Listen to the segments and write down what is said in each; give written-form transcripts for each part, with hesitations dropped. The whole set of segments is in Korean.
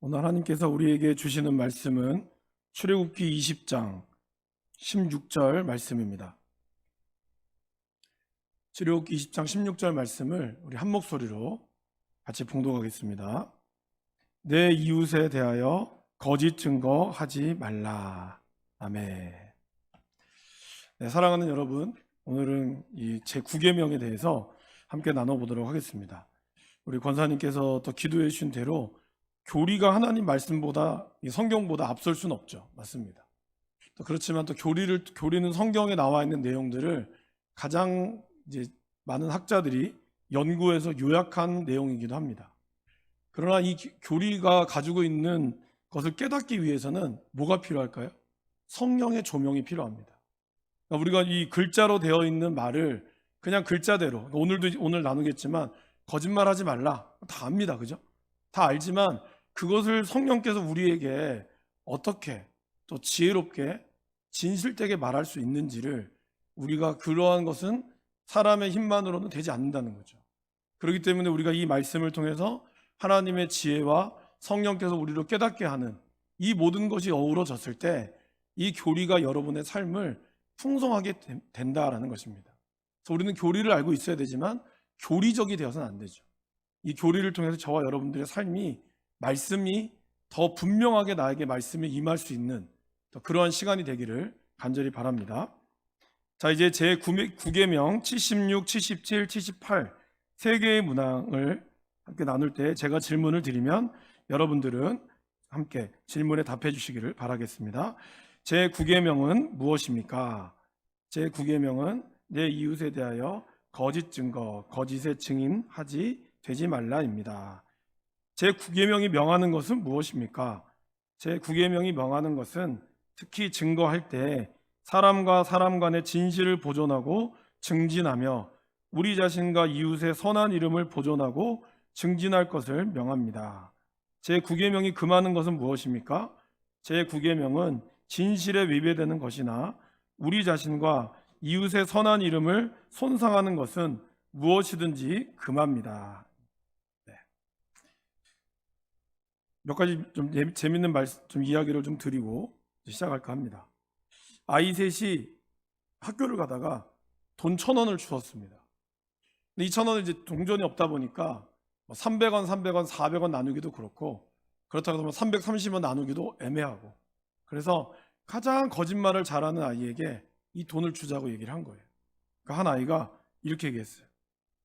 오늘 하나님께서 우리에게 주시는 말씀은 출애굽기 20장 16절 말씀입니다. 출애굽기 20장 16절 말씀을 우리 한 목소리로 같이 봉독하겠습니다. 내 이웃에 대하여 거짓 증거하지 말라. 아멘. 네, 사랑하는 여러분, 오늘은 이 제9계명에 대해서 함께 나눠보도록 하겠습니다. 우리 권사님께서 또 기도해 주신 대로 교리가 하나님 말씀보다, 이 성경보다 앞설 수는 없죠. 맞습니다. 또 그렇지만 또 교리는 성경에 나와 있는 내용들을 가장 이제 많은 학자들이 연구해서 요약한 내용이기도 합니다. 그러나 이 교리가 가지고 있는 것을 깨닫기 위해서는 뭐가 필요할까요? 성령의 조명이 필요합니다. 그러니까 우리가 이 글자로 되어 있는 말을 그냥 글자대로, 오늘 나누겠지만 거짓말하지 말라, 다 압니다. 그죠? 다 알지만 그것을 성령께서 우리에게 어떻게 또 지혜롭게 진실되게 말할 수 있는지를, 우리가 그러한 것은 사람의 힘만으로는 되지 않는다는 거죠. 그렇기 때문에 우리가 이 말씀을 통해서 하나님의 지혜와 성령께서 우리를 깨닫게 하는 이 모든 것이 어우러졌을 때 이 교리가 여러분의 삶을 풍성하게 된다라는 것입니다. 그래서 우리는 교리를 알고 있어야 되지만 교리적이 되어서는 안 되죠. 이 교리를 통해서 저와 여러분들의 삶이, 말씀이 더 분명하게 나에게 말씀이 임할 수 있는 그러한 시간이 되기를 간절히 바랍니다. 자, 이제 제9계명 76, 77, 78 세 개의 문항을 함께 나눌 때 제가 질문을 드리면 여러분들은 함께 질문에 답해 주시기를 바라겠습니다. 제9계명은 무엇입니까? 제9계명은 내 이웃에 대하여 거짓 증거, 거짓의 증인하지 되지 말라입니다. 제9계명이 명하는 것은 무엇입니까? 제9계명이 명하는 것은 특히 증거할 때 사람과 사람 간의 진실을 보존하고 증진하며 우리 자신과 이웃의 선한 이름을 보존하고 증진할 것을 명합니다. 제9계명이 금하는 것은 무엇입니까? 제9계명은 진실에 위배되는 것이나 우리 자신과 이웃의 선한 이름을 손상하는 것은 무엇이든지 금합니다. 네. 몇 가지 좀 재밌는 이야기를 좀 드리고 시작할까 합니다. 아이 셋이 학교를 가다가 돈 1,000원을 주었습니다. 근데 이 1,000원은 이제 동전이 없다 보니까 300원, 300원, 400원 나누기도 그렇고, 그렇다고 해서 330원 나누기도 애매하고, 그래서 가장 거짓말을 잘하는 아이에게 이 돈을 주자고 얘기를 한 거예요. 그러니까 한 아이가 이렇게 얘기했어요.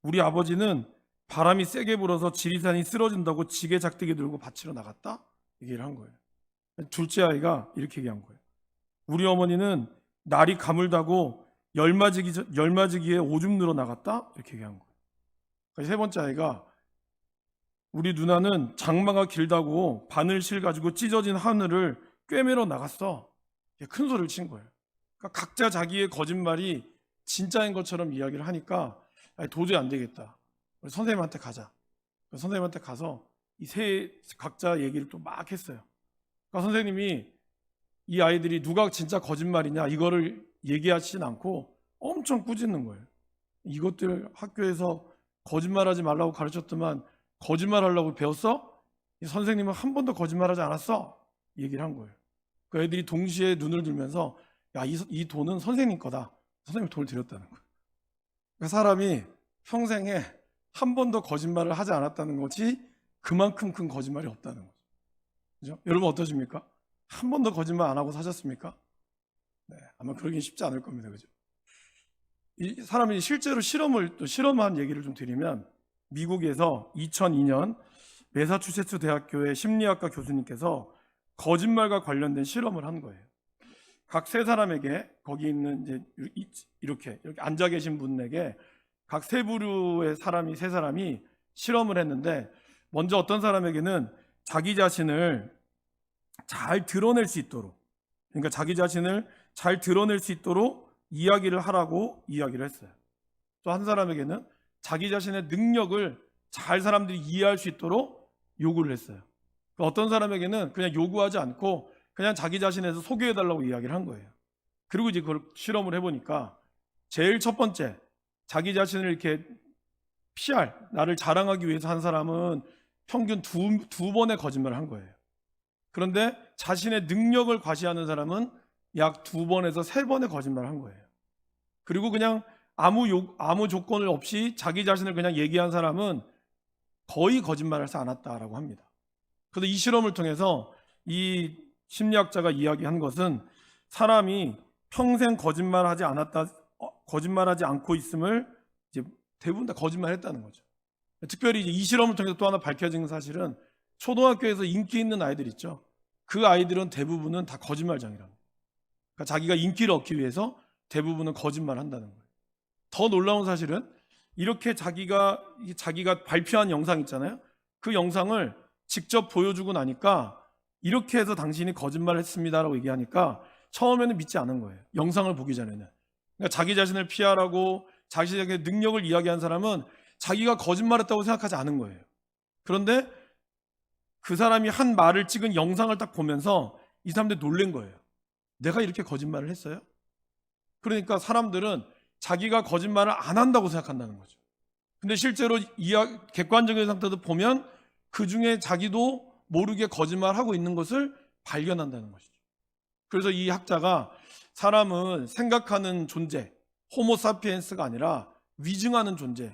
우리 아버지는 바람이 세게 불어서 지리산이 쓰러진다고 지게 작대기 들고 밭으로 나갔다? 얘기를 한 거예요. 둘째 아이가 이렇게 얘기한 거예요. 우리 어머니는 날이 가물다고 열맞이기에 오줌 누러 나갔다? 이렇게 얘기한 거예요. 그러니까 세 번째 아이가 우리 누나는 장마가 길다고 바늘실 가지고 찢어진 하늘을 꿰매러 나갔어. 큰 소리를 친 거예요. 그러니까 각자 자기의 거짓말이 진짜인 것처럼 이야기를 하니까 도저히 안 되겠다. 우리 선생님한테 가자. 선생님한테 가서 이 각자 얘기를 또 막 했어요. 그러니까 선생님이 이 아이들이 누가 진짜 거짓말이냐 이거를 얘기하시진 않고 엄청 꾸짖는 거예요. 이것들 학교에서 거짓말하지 말라고 가르쳤더만 거짓말하려고 배웠어? 이 선생님은 한 번도 거짓말하지 않았어? 얘기를 한 거예요. 그 애들이 동시에 눈을 들면서 야, 이 돈은 선생님 거다. 선생님 돈을 드렸다는 거예요. 그러니까 사람이 평생에 한 번도 거짓말을 하지 않았다는 것이 그만큼 큰 거짓말이 없다는 거죠. 그죠? 여러분 어떠십니까? 한 번도 거짓말 안 하고 사셨습니까? 네, 아마 그러긴 쉽지 않을 겁니다. 그죠? 이 사람이 실제로 실험한 얘기를 좀 드리면, 미국에서 2002년 매사추세츠 대학교의 심리학과 교수님께서 거짓말과 관련된 실험을 한 거예요. 각 세 사람에게, 거기 있는 이제 이렇게 앉아 계신 분에게 각 세 부류의 세 사람이 실험을 했는데, 먼저 어떤 사람에게는 자기 자신을 잘 드러낼 수 있도록, 그러니까 자기 자신을 잘 드러낼 수 있도록 이야기를 하라고 이야기를 했어요. 또 한 사람에게는 자기 자신의 능력을 잘 사람들이 이해할 수 있도록 요구를 했어요. 어떤 사람에게는 그냥 요구하지 않고 그냥 자기 자신에서 소개해달라고 이야기를 한 거예요. 그리고 이제 그걸 실험을 해보니까 제일 첫 번째, 자기 자신을 이렇게 나를 자랑하기 위해서 한 사람은 평균 두 번의 거짓말을 한 거예요. 그런데 자신의 능력을 과시하는 사람은 약 2번에서 3번의 거짓말을 한 거예요. 그리고 그냥 아무 조건을 없이 자기 자신을 그냥 얘기한 사람은 거의 거짓말을 하지 않았다라고 합니다. 그래서 이 실험을 통해서 이 심리학자가 이야기한 것은 사람이 평생 거짓말하지 않고 있음을 이제 대부분 다 거짓말했다는 거죠. 특별히 이제 이 실험을 통해서 또 하나 밝혀진 사실은 초등학교에서 인기 있는 아이들 있죠. 그 아이들은 대부분은 다 거짓말장이랍니다. 그러니까 자기가 인기를 얻기 위해서 대부분은 거짓말한다는 거예요. 더 놀라운 사실은 이렇게 자기가 발표한 영상 있잖아요. 그 영상을 직접 보여주고 나니까 이렇게 해서 당신이 거짓말을 했습니다라고 얘기하니까 처음에는 믿지 않은 거예요. 영상을 보기 전에는. 그러니까 자기 자신을 피하라고 자신의 능력을 이야기한 사람은 자기가 거짓말했다고 생각하지 않은 거예요. 그런데 그 사람이 한 말을 찍은 영상을 딱 보면서 이 사람들이 놀란 거예요. 내가 이렇게 거짓말을 했어요? 그러니까 사람들은 자기가 거짓말을 안 한다고 생각한다는 거죠. 근데 실제로 객관적인 상태도 보면 그 중에 자기도 모르게 거짓말하고 있는 것을 발견한다는 것이죠. 그래서 이 학자가 사람은 생각하는 존재, 호모사피엔스가 아니라 위증하는 존재,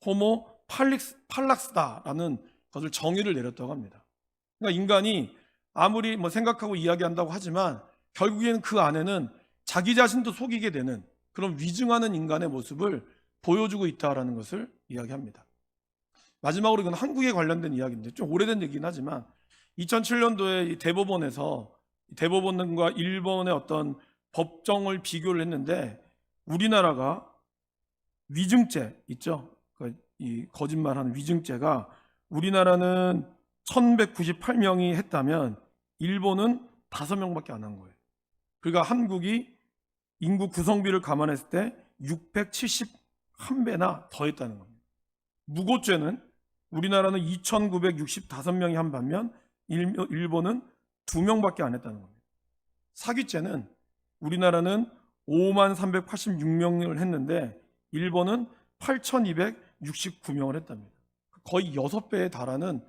호모 팔락스다라는 것을 정의를 내렸다고 합니다. 그러니까 인간이 아무리 생각하고 이야기한다고 하지만 결국에는 그 안에는 자기 자신도 속이게 되는 그런 위증하는 인간의 모습을 보여주고 있다라는 것을 이야기합니다. 마지막으로 이건 한국에 관련된 이야기인데 좀 오래된 얘기긴 하지만 2007년도에 대법원과 일본의 어떤 법정을 비교를 했는데 우리나라가 위증죄 있죠? 이 거짓말하는 위증죄가 우리나라는 1198명이 했다면 일본은 5명밖에 안 한 거예요. 그러니까 한국이 인구 구성비를 감안했을 때 671배나 더 했다는 겁니다. 무고죄는 우리나라는 2965명이 한 반면 일본은 2명밖에 안 했다는 겁니다. 사기죄는 우리나라는 5386명을 했는데 일본은 8269명을 했답니다. 거의 6배에 달하는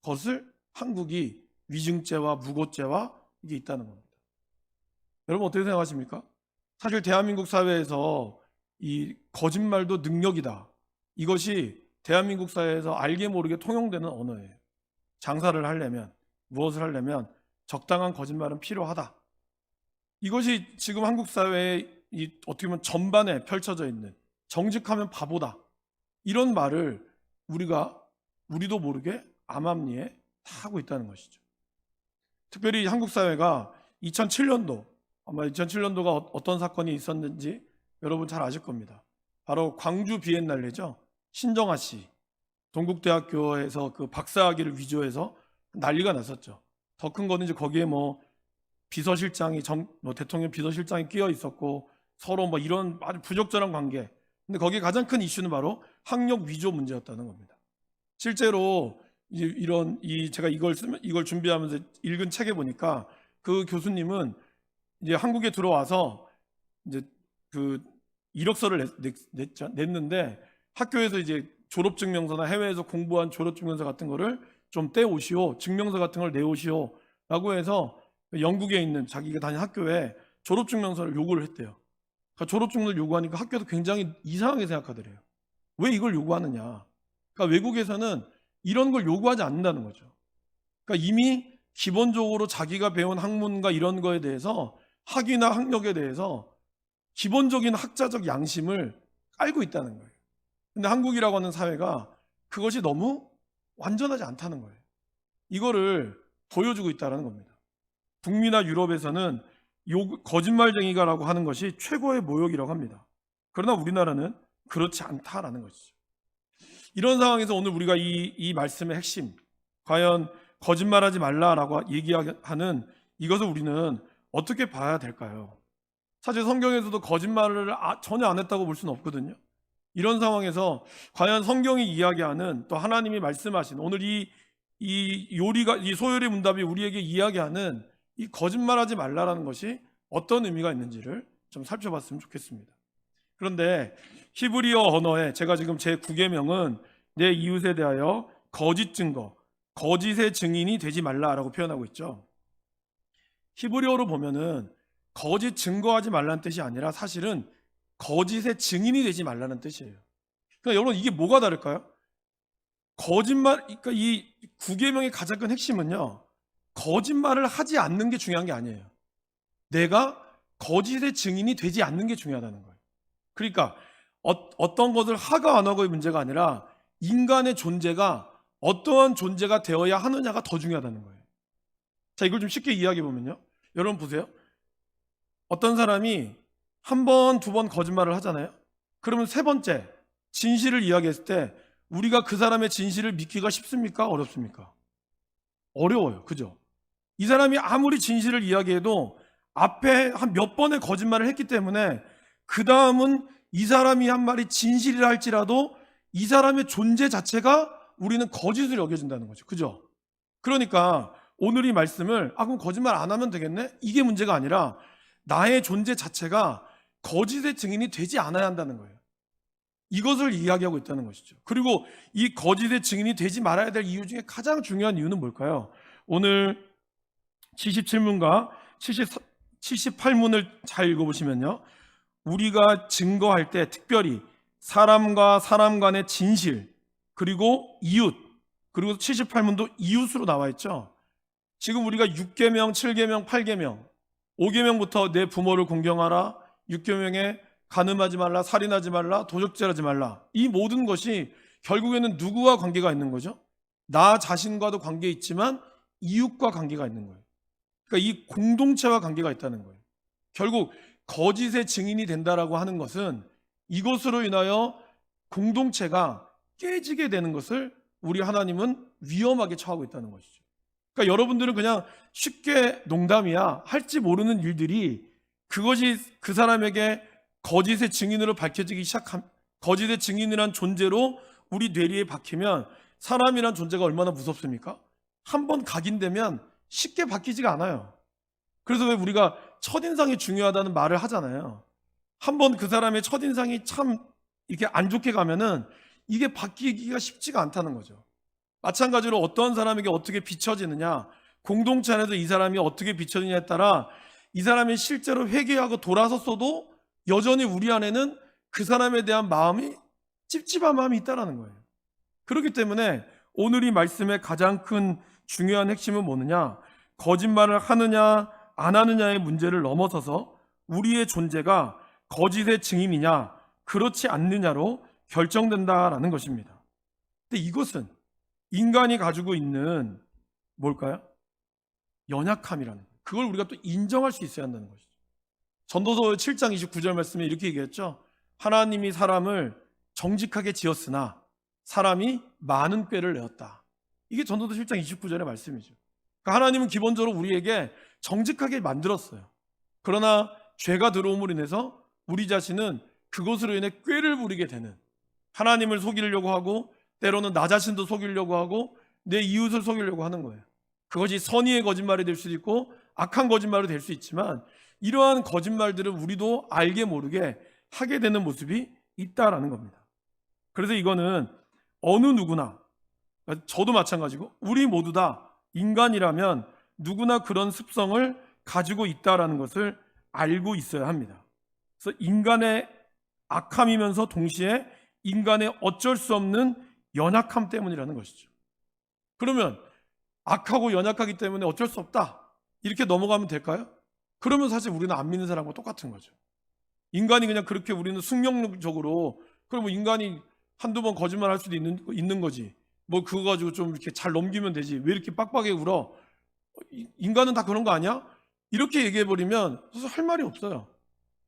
것을 한국이 위증죄와 무고죄와 이게 있다는 겁니다. 여러분 어떻게 생각하십니까? 사실 대한민국 사회에서 이 거짓말도 능력이다. 이것이 대한민국 사회에서 알게 모르게 통용되는 언어예요. 장사를 하려면, 무엇을 하려면 적당한 거짓말은 필요하다. 이것이 지금 한국 사회에 어떻게 보면 전반에 펼쳐져 있는 정직하면 바보다. 이런 말을 우리도 모르게 암암리에 다 하고 있다는 것이죠. 특별히 한국 사회가 2007년도, 아마 2007년도가 어떤 사건이 있었는지 여러분 잘 아실 겁니다. 바로 광주 비엔날레죠. 신정아 씨, 동국대학교에서 그 박사학위를 위조해서 난리가 났었죠. 더 큰 거는 이제 거기에 비서실장이 대통령 비서실장이 끼어 있었고 서로 이런 아주 부적절한 관계. 근데 거기에 가장 큰 이슈는 바로 학력 위조 문제였다는 겁니다. 실제로 제가 이걸 준비하면서 읽은 책에 보니까 그 교수님은 이제 한국에 들어와서 이제 그 이력서를 냈는데 학교에서 이제 졸업증명서나 해외에서 공부한 졸업증명서 같은 거를 좀 떼오시오, 증명서 같은 걸 내오시오 라고 해서 영국에 있는 자기가 다닌 학교에 졸업증명서를 요구를 했대요. 그러니까 졸업증명서를 요구하니까 학교도 굉장히 이상하게 생각하더래요. 왜 이걸 요구하느냐. 그러니까 외국에서는 이런 걸 요구하지 않는다는 거죠. 그러니까 이미 기본적으로 자기가 배운 학문과 이런 거에 대해서 학위나 학력에 대해서 기본적인 학자적 양심을 깔고 있다는 거예요. 근데 한국이라고 하는 사회가 그것이 너무 완전하지 않다는 거예요. 이거를 보여주고 있다는 겁니다. 북미나 유럽에서는 거짓말쟁이가라고 하는 것이 최고의 모욕이라고 합니다. 그러나 우리나라는 그렇지 않다라는 것이죠. 이런 상황에서 오늘 우리가 이 말씀의 핵심, 과연 거짓말하지 말라라고 얘기하는 이것을 우리는 어떻게 봐야 될까요? 사실 성경에서도 거짓말을 전혀 안 했다고 볼 수는 없거든요. 이런 상황에서 과연 성경이 이야기하는 또 하나님이 말씀하신 오늘 이 소요리 문답이 우리에게 이야기하는 이 거짓말하지 말라라는 것이 어떤 의미가 있는지를 좀 살펴봤으면 좋겠습니다. 그런데 히브리어 언어에 제가 지금 제 9계명은 내 이웃에 대하여 거짓 증거, 거짓의 증인이 되지 말라라고 표현하고 있죠. 히브리어로 보면은 거짓 증거하지 말라는 뜻이 아니라 사실은 거짓의 증인이 되지 말라는 뜻이에요. 그러니까 여러분 이게 뭐가 다를까요? 거짓말, 그러니까 이 구계명의 가장 큰 핵심은요, 거짓말을 하지 않는 게 중요한 게 아니에요. 내가 거짓의 증인이 되지 않는 게 중요하다는 거예요. 그러니까 어떤 것을 하고 안 하고의 문제가 아니라 인간의 존재가 어떠한 존재가 되어야 하느냐가 더 중요하다는 거예요. 자, 이걸 좀 쉽게 이야기해 보면요, 여러분 보세요. 어떤 사람이 한 번, 두 번 거짓말을 하잖아요. 그러면 세 번째 진실을 이야기했을 때 우리가 그 사람의 진실을 믿기가 쉽습니까? 어렵습니까? 어려워요. 그죠? 이 사람이 아무리 진실을 이야기해도 앞에 한 몇 번의 거짓말을 했기 때문에 그 다음은 이 사람이 한 말이 진실이라 할지라도 이 사람의 존재 자체가 우리는 거짓을 여겨진다는 거죠. 그죠? 그러니까 오늘 이 말씀을 그럼 거짓말 안 하면 되겠네? 이게 문제가 아니라 나의 존재 자체가 거짓의 증인이 되지 않아야 한다는 거예요. 이것을 이야기하고 있다는 것이죠. 그리고 이 거짓의 증인이 되지 말아야 될 이유 중에 가장 중요한 이유는 뭘까요? 오늘 77문과 78문을 잘 읽어보시면요, 우리가 증거할 때 특별히 사람과 사람 간의 진실, 그리고 이웃, 그리고 78문도 이웃으로 나와 있죠. 지금 우리가 6계명, 7계명, 8계명, 5계명부터 내 부모를 공경하라, 6계명에 간음하지 말라, 살인하지 말라, 도적질하지 말라, 이 모든 것이 결국에는 누구와 관계가 있는 거죠? 나 자신과도 관계 있지만 이웃과 관계가 있는 거예요. 그러니까 이 공동체와 관계가 있다는 거예요. 결국 거짓의 증인이 된다라고 하는 것은 이것으로 인하여 공동체가 깨지게 되는 것을 우리 하나님은 위험하게 처하고 있다는 것이죠. 그러니까 여러분들은 그냥 쉽게 농담이야 할지 모르는 일들이 그것이 그 사람에게 거짓의 증인으로 밝혀지기 시작한, 거짓의 증인이란 존재로 우리 뇌리에 박히면 사람이란 존재가 얼마나 무섭습니까? 한번 각인되면 쉽게 바뀌지가 않아요. 그래서 왜 우리가 첫인상이 중요하다는 말을 하잖아요. 한번 그 사람의 첫인상이 참 이렇게 안 좋게 가면은 이게 바뀌기가 쉽지가 않다는 거죠. 마찬가지로 어떤 사람에게 어떻게 비춰지느냐, 공동체 안에서 이 사람이 어떻게 비춰지느냐에 따라 이 사람이 실제로 회개하고 돌아섰어도 여전히 우리 안에는 그 사람에 대한 마음이 찝찝한 마음이 있다는 거예요. 그렇기 때문에 오늘 이 말씀의 가장 큰 중요한 핵심은 뭐느냐, 거짓말을 하느냐 안 하느냐의 문제를 넘어서서 우리의 존재가 거짓의 증인이냐 그렇지 않느냐로 결정된다라는 것입니다. 근데 이것은 인간이 가지고 있는 뭘까요? 연약함이라는 거예요. 그걸 우리가 또 인정할 수 있어야 한다는 것이죠. 전도서 7장 29절 말씀에 이렇게 얘기했죠. 하나님이 사람을 정직하게 지었으나 사람이 많은 꾀를 내었다. 이게 전도서 7장 29절의 말씀이죠. 그러니까 하나님은 기본적으로 우리에게 정직하게 만들었어요. 그러나 죄가 들어옴으로 인해서 우리 자신은 그것으로 인해 꾀를 부리게 되는, 하나님을 속이려고 하고 때로는 나 자신도 속이려고 하고 내 이웃을 속이려고 하는 거예요. 그것이 선의의 거짓말이 될 수도 있고 악한 거짓말이 될 수 있지만 이러한 거짓말들은 우리도 알게 모르게 하게 되는 모습이 있다라는 겁니다. 그래서 이거는 어느 누구나, 저도 마찬가지고 우리 모두 다 인간이라면 누구나 그런 습성을 가지고 있다라는 것을 알고 있어야 합니다. 그래서 인간의 악함이면서 동시에 인간의 어쩔 수 없는 연약함 때문이라는 것이죠. 그러면 악하고 연약하기 때문에 어쩔 수 없다 이렇게 넘어가면 될까요? 그러면 사실 우리는 안 믿는 사람과 똑같은 거죠. 인간이 그냥 그렇게 우리는 숙명적으로, 그럼 뭐 인간이 한두 번 거짓말 할 수도 있는 거지, 뭐 그거 가지고 좀 이렇게 잘 넘기면 되지, 왜 이렇게 빡빡하게 울어, 인간은 다 그런 거 아니야? 이렇게 얘기해버리면 사실 할 말이 없어요.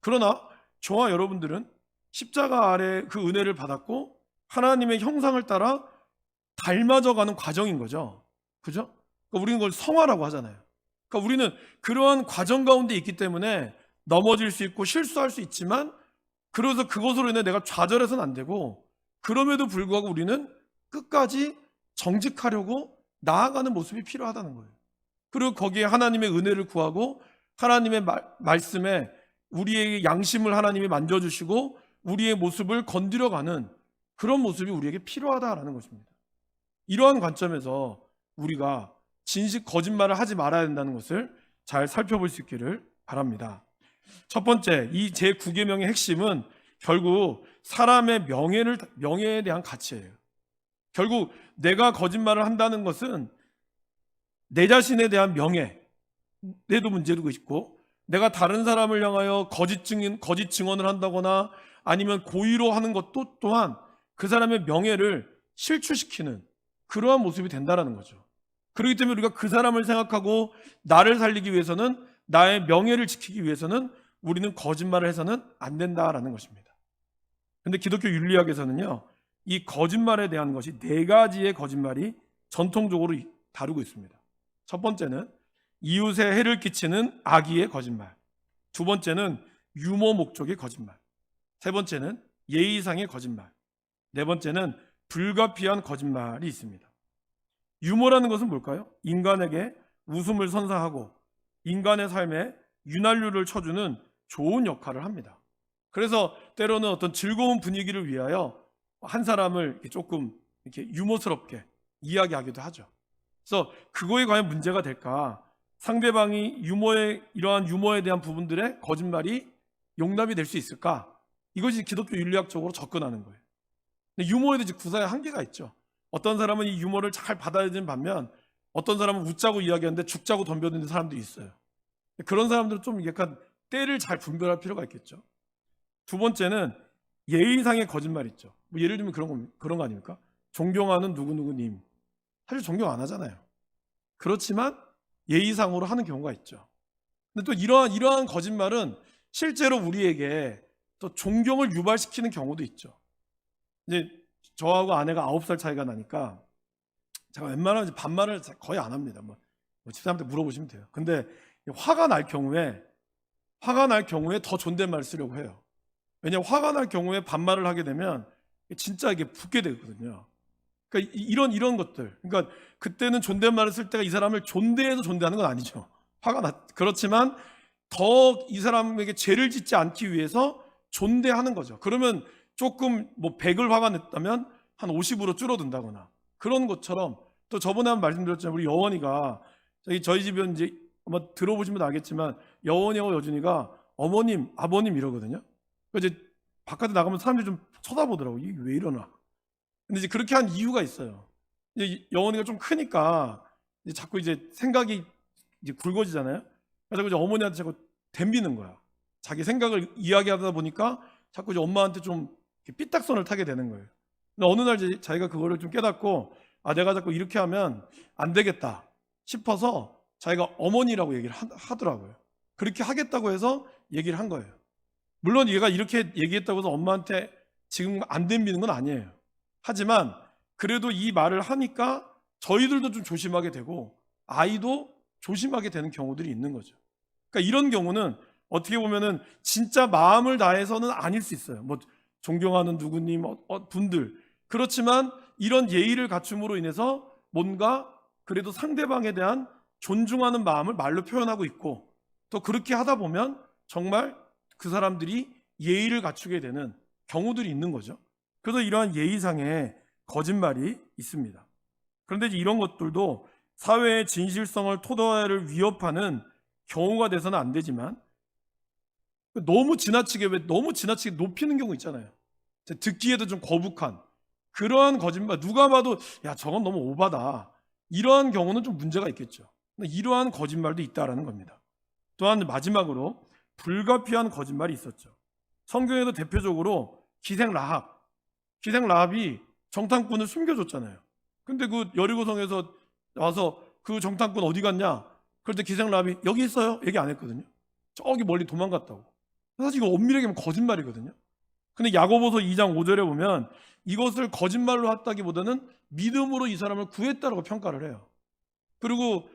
그러나 저와 여러분들은 십자가 아래 그 은혜를 받았고 하나님의 형상을 따라 닮아져가는 과정인 거죠. 그죠? 그러니까 우리는 그걸 성화라고 하잖아요. 그러니까 우리는 그러한 과정 가운데 있기 때문에 넘어질 수 있고 실수할 수 있지만, 그래서 그것으로 인해 내가 좌절해서는 안 되고, 그럼에도 불구하고 우리는 끝까지 정직하려고 나아가는 모습이 필요하다는 거예요. 그리고 거기에 하나님의 은혜를 구하고 하나님의 말씀에 우리의 양심을 하나님이 만져주시고 우리의 모습을 건드려가는 그런 모습이 우리에게 필요하다라는 것입니다. 이러한 관점에서 우리가 거짓말을 하지 말아야 된다는 것을 잘 살펴볼 수 있기를 바랍니다. 첫 번째, 이 제9계명의 핵심은 결국 사람의 명예에 대한 가치예요. 결국 내가 거짓말을 한다는 것은 내 자신에 대한 명예에도 문제도 있고, 내가 다른 사람을 향하여 거짓 증언을 한다거나 아니면 고의로 하는 것도 또한 그 사람의 명예를 실추시키는 그러한 모습이 된다라는 거죠. 그렇기 때문에 우리가 그 사람을 생각하고 나를 살리기 위해서는, 나의 명예를 지키기 위해서는 우리는 거짓말을 해서는 안 된다라는 것입니다. 그런데 기독교 윤리학에서는요, 이 거짓말에 대한 것이 4가지의 거짓말이 전통적으로 다루고 있습니다. 첫 번째는 이웃에 해를 끼치는 악의의 거짓말, 두 번째는 유머 목적의 거짓말, 세 번째는 예의상의 거짓말, 네 번째는 불가피한 거짓말이 있습니다. 유머라는 것은 뭘까요? 인간에게 웃음을 선사하고 인간의 삶에 윤활유를 쳐주는 좋은 역할을 합니다. 그래서 때로는 어떤 즐거운 분위기를 위하여 한 사람을 조금 이렇게 유머스럽게 이야기하기도 하죠. 그래서 그거에 과연 문제가 될까? 상대방이 이러한 유머에 대한 부분들의 거짓말이 용납이 될 수 있을까? 이것이 기독교 윤리학적으로 접근하는 거예요. 근데 유머에도 이제 구사의 한계가 있죠. 어떤 사람은 이 유머를 잘 받아들이는 반면 어떤 사람은 웃자고 이야기하는데 죽자고 덤벼드는 사람들이 있어요. 그런 사람들은 좀 약간 때를 잘 분별할 필요가 있겠죠. 두 번째는 예의상의 거짓말 있죠. 뭐 예를 들면 그런 거 아닙니까? 존경하는 누구누구님. 사실 존경 안 하잖아요. 그렇지만 예의상으로 하는 경우가 있죠. 근데 또 이러한 거짓말은 실제로 우리에게 또 존경을 유발시키는 경우도 있죠. 이제 저하고 아내가 9살 차이가 나니까 제가 웬만하면 반말을 거의 안 합니다. 뭐 집사람한테 물어보시면 돼요. 근데 화가 날 경우에 더 존댓말을 쓰려고 해요. 왜냐하면 화가 날 경우에 반말을 하게 되면 진짜 이게 붙게 되거든요. 그러니까 이런 것들. 그러니까 그때는 존댓말을 쓸 때가 이 사람을 존대해서 존대하는 건 아니죠. 그렇지만 더 이 사람에게 죄를 짓지 않기 위해서 존대하는 거죠. 그러면 조금 뭐 100을 화가 냈다면 한 50으로 줄어든다거나 그런 것처럼, 또 저번에 한번 말씀드렸잖아요. 우리 여원이가 저희 집은 이제 아마 들어보시면 알겠지만 여원이하고 여준이가 어머님, 아버님 이러거든요. 그래서 이제 바깥에 나가면 사람들이 좀 쳐다보더라고. 이게 왜 이러나. 근데 이제 그렇게 한 이유가 있어요. 이제 여원이가 좀 크니까 이제 자꾸 이제 생각이 이제 굵어지잖아요. 그래서 이제 어머니한테 자꾸 덤비는 거야. 자기 생각을 이야기하다 보니까 자꾸 이제 엄마한테 좀 삐딱선을 타게 되는 거예요. 근데 어느 날 이제 자기가 그거를 좀 깨닫고, 내가 자꾸 이렇게 하면 안 되겠다 싶어서 자기가 어머니라고 얘기를 하더라고요. 그렇게 하겠다고 해서 얘기를 한 거예요. 물론 얘가 이렇게 얘기했다고 해서 엄마한테 지금 안 덤비는 건 아니에요. 하지만 그래도 이 말을 하니까 저희들도 좀 조심하게 되고 아이도 조심하게 되는 경우들이 있는 거죠. 그러니까 이런 경우는 어떻게 보면은 진짜 마음을 다해서는 아닐 수 있어요. 뭐 존경하는 누구님 분들, 그렇지만 이런 예의를 갖춤으로 인해서 뭔가 그래도 상대방에 대한 존중하는 마음을 말로 표현하고 있고, 또 그렇게 하다 보면 정말 그 사람들이 예의를 갖추게 되는 경우들이 있는 거죠. 그래서 이러한 예의상의 거짓말이 있습니다. 그런데 이런 것들도 사회의 진실성을 토대를 위협하는 경우가 돼서는 안 되지만, 너무 지나치게 높이는 경우 있잖아요. 듣기에도 좀 거북한 그러한 거짓말, 누가 봐도 야 저건 너무 오바다, 이러한 경우는 좀 문제가 있겠죠. 이러한 거짓말도 있다라는 겁니다. 또한 마지막으로 불가피한 거짓말이 있었죠. 성경에도 대표적으로 기생 라합이 정탐꾼을 숨겨줬잖아요. 근데 그 여리고성에서 와서 그 정탐꾼 어디 갔냐? 그럴 때 기생 라합이 여기 있어요? 얘기 안 했거든요. 저기 멀리 도망갔다고. 사실 이거 엄밀하게 보면 거짓말이거든요. 근데 야고보서 2장 5절에 보면 이것을 거짓말로 했다기보다는 믿음으로 이 사람을 구했다라고 평가를 해요. 그리고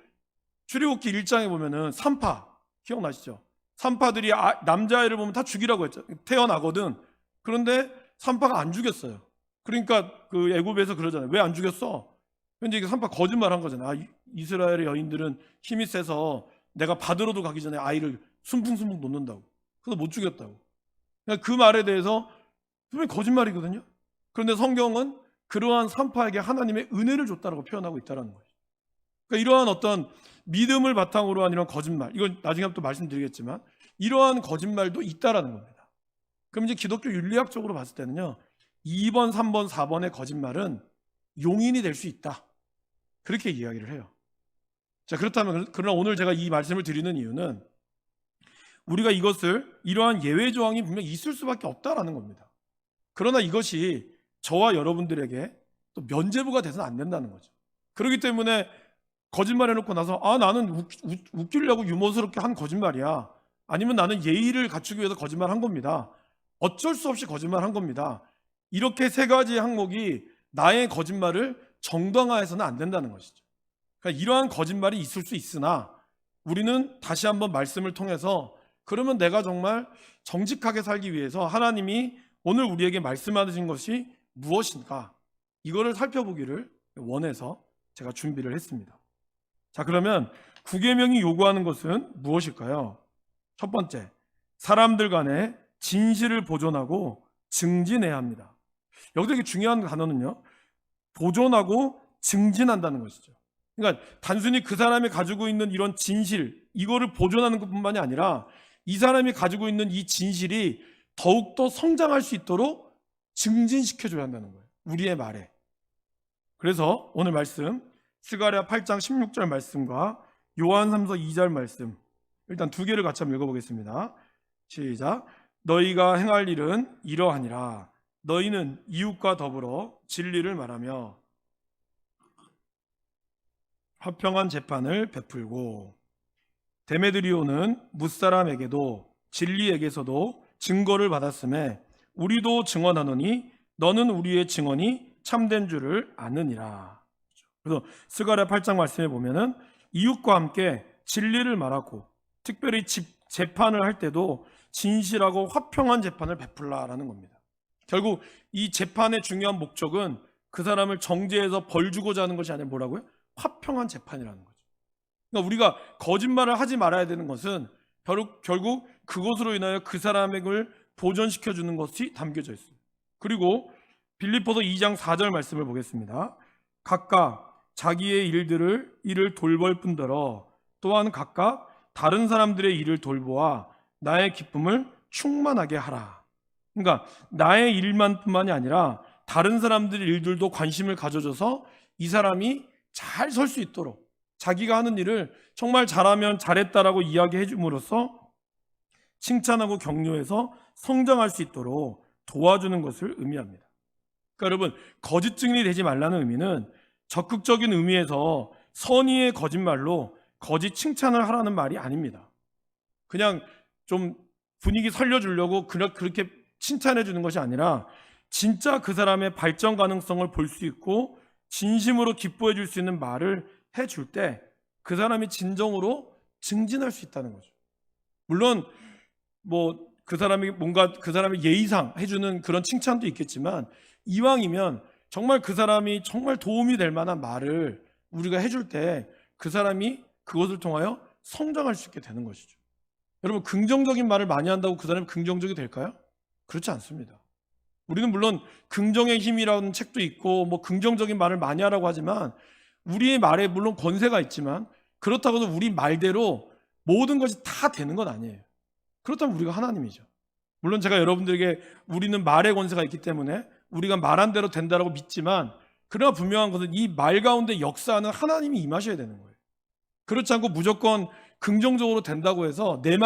출애굽기 1장에 보면은 산파 기억나시죠? 산파들이 남자아이를 보면 다 죽이라고 했죠. 태어나거든. 그런데 산파가 안 죽였어요. 그러니까 그 애굽에서 그러잖아요. 왜 안 죽였어? 근데 이게 산파 거짓말한 거잖아요. 이스라엘의 여인들은 힘이 세서 내가 받으러도 가기 전에 아이를 숨풍숨풍 놓는다고. 그래서 못 죽였다고. 그 말에 대해서 분명히 거짓말이거든요. 그런데 성경은 그러한 산파에게 하나님의 은혜를 줬다라고 표현하고 있다는 거예요. 그러니까 이러한 어떤 믿음을 바탕으로 한 이런 거짓말, 이건 나중에 또 말씀드리겠지만 이러한 거짓말도 있다라는 겁니다. 그럼 이제 기독교 윤리학적으로 봤을 때는요, 2번, 3번, 4번의 거짓말은 용인이 될 수 있다, 그렇게 이야기를 해요. 자, 그렇다면 그러나 오늘 제가 이 말씀을 드리는 이유는 우리가 이러한 예외 조항이 분명히 있을 수밖에 없다라는 겁니다. 그러나 이것이 저와 여러분들에게 또 면죄부가 돼서는 안 된다는 거죠. 그렇기 때문에 거짓말 해놓고 나서 나는 웃기려고 유머스럽게 한 거짓말이야, 아니면 나는 예의를 갖추기 위해서 거짓말한 겁니다, 어쩔 수 없이 거짓말한 겁니다, 이렇게 세 가지 항목이 나의 거짓말을 정당화해서는 안 된다는 것이죠. 그러니까 이러한 거짓말이 있을 수 있으나 우리는 다시 한번 말씀을 통해서 그러면 내가 정말 정직하게 살기 위해서 하나님이 오늘 우리에게 말씀하신 것이 무엇인가, 이거를 살펴보기를 원해서 제가 준비를 했습니다. 자, 그러면 9계명이 요구하는 것은 무엇일까요? 첫 번째, 사람들 간에 진실을 보존하고 증진해야 합니다. 여기서 되게 중요한 단어는요, 보존하고 증진한다는 것이죠. 그러니까 단순히 그 사람이 가지고 있는 이런 진실, 이거를 보존하는 것뿐만이 아니라 이 사람이 가지고 있는 이 진실이 더욱더 성장할 수 있도록 증진시켜줘야 한다는 거예요, 우리의 말에. 그래서 오늘 말씀 스가랴 8장 16절 말씀과 요한 3서 2절 말씀, 일단 두 개를 같이 한번 읽어보겠습니다. 시작. 너희가 행할 일은 이러하니라. 너희는 이웃과 더불어 진리를 말하며 화평한 재판을 베풀고, 데메드리오는 뭇사람에게도 진리에게서도 증거를 받았음에 우리도 증언하노니 너는 우리의 증언이 참된 줄을 아느니라. 그래서 스가랴 8장 말씀에 보면은 이웃과 함께 진리를 말하고, 특별히 재판을 할 때도 진실하고 화평한 재판을 베풀라라는 겁니다. 결국 이 재판의 중요한 목적은 그 사람을 정죄해서 벌 주고자 하는 것이 아니라 뭐라고요? 화평한 재판이라는 거죠. 그러니까 우리가 거짓말을 하지 말아야 되는 것은 결국 그것으로 인하여 그 사람을 보존시켜 주는 것이 담겨져 있습니다. 그리고 빌립보서 2장 4절 말씀을 보겠습니다. 각각 자기의 일을 돌볼 뿐더러 또한 각각 다른 사람들의 일을 돌보아 나의 기쁨을 충만하게 하라. 그러니까 나의 일만 뿐만이 아니라 다른 사람들의 일들도 관심을 가져줘서 이 사람이 잘 설 수 있도록, 자기가 하는 일을 정말 잘하면 잘했다라고 이야기해 줌으로써 칭찬하고 격려해서 성장할 수 있도록 도와주는 것을 의미합니다. 그러니까 여러분, 거짓 증인이 되지 말라는 의미는 적극적인 의미에서 선의의 거짓말로 거짓 칭찬을 하라는 말이 아닙니다. 그냥 좀 분위기 살려주려고 그렇게 칭찬해 주는 것이 아니라 진짜 그 사람의 발전 가능성을 볼 수 있고 진심으로 기뻐해 줄 수 있는 말을 해줄 때 그 사람이 진정으로 증진할 수 있다는 거죠. 물론 그 사람의 예의상 해주는 그런 칭찬도 있겠지만, 이왕이면 정말 그 사람이 정말 도움이 될 만한 말을 우리가 해줄 때 그 사람이 그것을 통하여 성장할 수 있게 되는 것이죠. 여러분, 긍정적인 말을 많이 한다고 그 사람이 긍정적이 될까요? 그렇지 않습니다. 우리는 물론 긍정의 힘이라는 책도 있고 긍정적인 말을 많이 하라고 하지만 우리의 말에 물론 권세가 있지만 그렇다고 해서 우리 말대로 모든 것이 다 되는 건 아니에요. 그렇다면 우리가 하나님이죠. 물론 제가 여러분들에게 우리는 말의 권세가 있기 때문에 우리가 말한 대로 된다라고 믿지만, 그러나 분명한 것은 이 말 가운데 역사하는 하나님이 임하셔야 되는 거예요. 그렇지 않고 무조건 긍정적으로 된다고 해서 내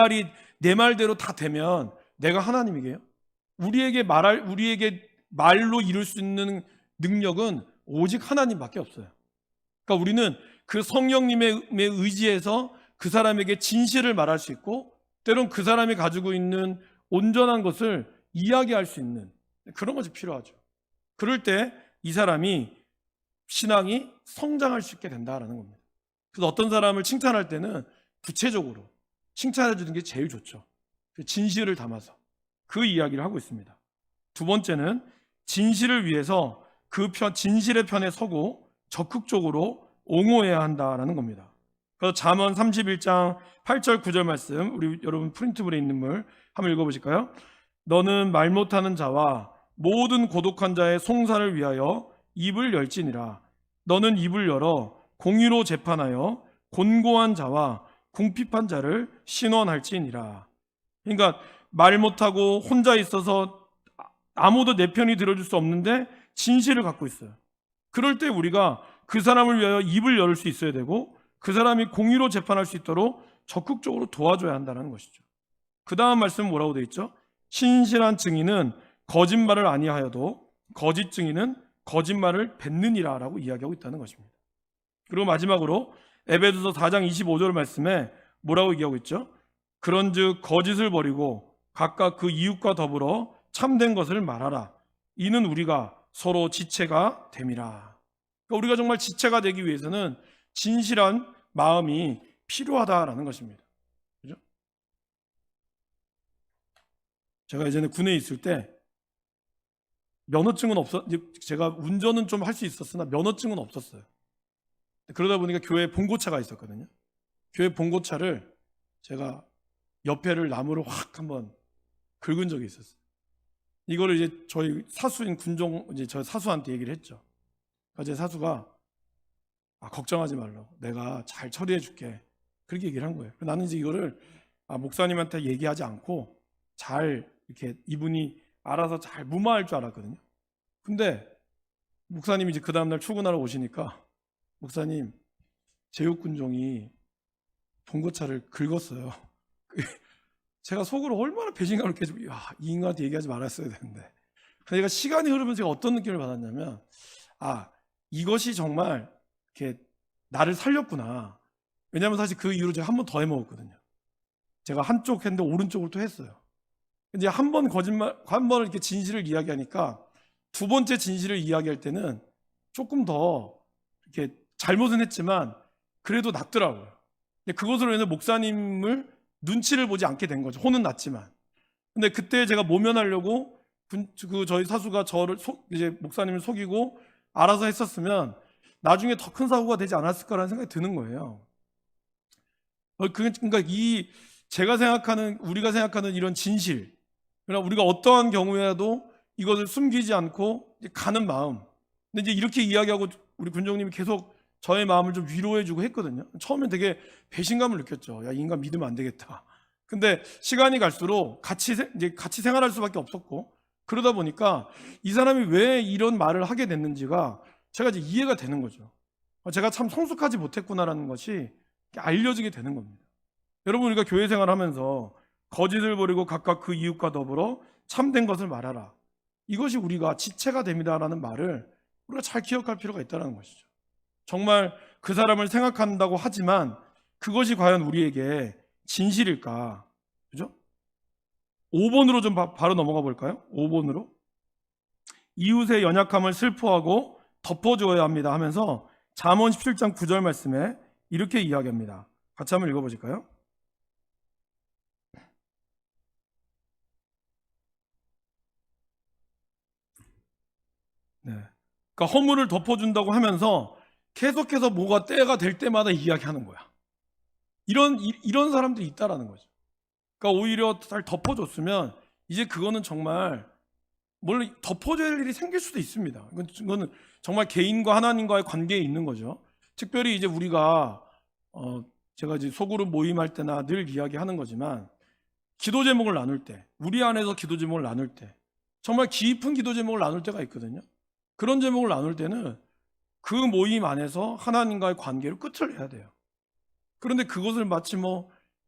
말대로 다 되면 내가 하나님이게요? 우리에게 말로 이룰 수 있는 능력은 오직 하나님밖에 없어요. 그러니까 우리는 그 성령님의 의지에서 그 사람에게 진실을 말할 수 있고, 때론 그 사람이 가지고 있는 온전한 것을 이야기할 수 있는 그런 것이 필요하죠. 그럴 때 이 사람이 신앙이 성장할 수 있게 된다라는 겁니다. 그래서 어떤 사람을 칭찬할 때는 구체적으로 칭찬해 주는 게 제일 좋죠. 진실을 담아서 그 이야기를 하고 있습니다. 두 번째는 진실을 위해서 진실의 편에 서고 적극적으로 옹호해야 한다라는 겁니다. 그래서 잠언 31장 8절 9절 말씀, 우리 여러분 프린트물에 있는 물 한번 읽어보실까요? 너는 말 못하는 자와 모든 고독한 자의 송사를 위하여 입을 열지니라. 너는 입을 열어 공의로 재판하여 곤고한 자와 궁핍한 자를 신원할지니라. 그러니까 말 못하고 혼자 있어서 아무도 내 편이 들어줄 수 없는데 진실을 갖고 있어요. 그럴 때 우리가 그 사람을 위하여 입을 열 수 있어야 되고 그 사람이 공의로 재판할 수 있도록 적극적으로 도와줘야 한다는 것이죠. 그 다음 말씀은 뭐라고 되어 있죠? 신실한 증인은 거짓말을 아니하여도 거짓 증인은 거짓말을 뱉느니라 라고 이야기하고 있다는 것입니다. 그리고 마지막으로 에베소서 4장 25절 말씀에 뭐라고 얘기하고 있죠? 그런즉 거짓을 버리고 각각 그 이웃과 더불어 참된 것을 말하라. 이는 우리가 서로 지체가 됨이라. 그러니까 우리가 정말 지체가 되기 위해서는 진실한 마음이 필요하다라는 것입니다. 그죠? 제가 예전에 군에 있을 때 면허증은 제가 운전은 좀 할 수 있었으나 면허증은 없었어요. 그러다 보니까 교회에 봉고차가 있었거든요. 교회 봉고차를 제가 옆에를 나무로 확 한번 긁은 적이 있었어요. 이거를 이제 저희 사수인 군종 이제 저 사수한테 얘기를 했죠. 제 사수가 걱정하지 말라고 내가 잘 처리해 줄게 그렇게 얘기를 한 거예요. 나는 이제 이거를 목사님한테 얘기하지 않고 잘 이렇게 이분이 알아서 잘 무마할 줄 알았거든요. 근데 목사님이 이제 그 다음날 출근하러 오시니까 목사님 제육군종이 봉고차를 긁었어요. 제가 속으로 얼마나 배신감을 느껴지고 이 인간한테 얘기하지 말았어야 되는데 제가 시간이 흐르면서 제가 어떤 느낌을 받았냐면 이것이 정말 이렇게 나를 살렸구나. 왜냐하면 사실 그 이후로 제가 한 번 더 해먹었거든요. 제가 한쪽 했는데 오른쪽을 또 했어요. 이제 한 번 이렇게 진실을 이야기하니까 두 번째 진실을 이야기할 때는 조금 더 이렇게 잘못은 했지만 그래도 낫더라고요. 그것으로 인해 목사님을 눈치를 보지 않게 된 거죠. 혼은 났지만. 근데 그때 제가 모면하려고 저희 사수가 이제 목사님을 속이고 알아서 했었으면 나중에 더 큰 사고가 되지 않았을까라는 생각이 드는 거예요. 그러니까 우리가 생각하는 이런 진실, 그러나 우리가 어떠한 경우에도 이것을 숨기지 않고 가는 마음. 근데 이제 이렇게 이야기하고 우리 군종님이 계속 저의 마음을 좀 위로해주고 했거든요. 처음엔 되게 배신감을 느꼈죠. 이 인간 믿으면 안 되겠다. 근데 시간이 갈수록 같이 생활할 수밖에 없었고, 그러다 보니까 이 사람이 왜 이런 말을 하게 됐는지가 제가 이제 이해가 되는 거죠. 제가 참 성숙하지 못했구나라는 것이 알려지게 되는 겁니다. 여러분, 우리가 교회 생활하면서 거짓을 버리고 각각 그 이웃과 더불어 참된 것을 말하라. 이것이 우리가 지체가 됩니다라는 말을 우리가 잘 기억할 필요가 있다는 것이죠. 정말 그 사람을 생각한다고 하지만 그것이 과연 우리에게 진실일까? 그죠? 5번으로 좀 바로 넘어가 볼까요? 5번으로. 이웃의 연약함을 슬퍼하고 덮어줘야 합니다 하면서 잠언 17장 9절 말씀에 이렇게 이야기합니다. 같이 한번 읽어보실까요? 네. 그러니까 허물을 덮어준다고 하면서 계속해서 뭐가 때가 될 때마다 이야기하는 거야. 이런 사람들이 있다라는 거죠. 그러니까 오히려 잘 덮어줬으면 이제 그거는 정말 뭘 덮어줘야 할 일이 생길 수도 있습니다. 이거는 정말 개인과 하나님과의 관계에 있는 거죠. 특별히 이제 우리가 제가 이제 소그룹 모임할 때나 늘 이야기하는 거지만 기도 제목을 나눌 때, 우리 안에서 기도 제목을 나눌 때 정말 깊은 기도 제목을 나눌 때가 있거든요. 그런 제목을 나눌 때는 그 모임 안에서 하나님과의 관계로 끝을 내야 돼요. 그런데 그것을 마치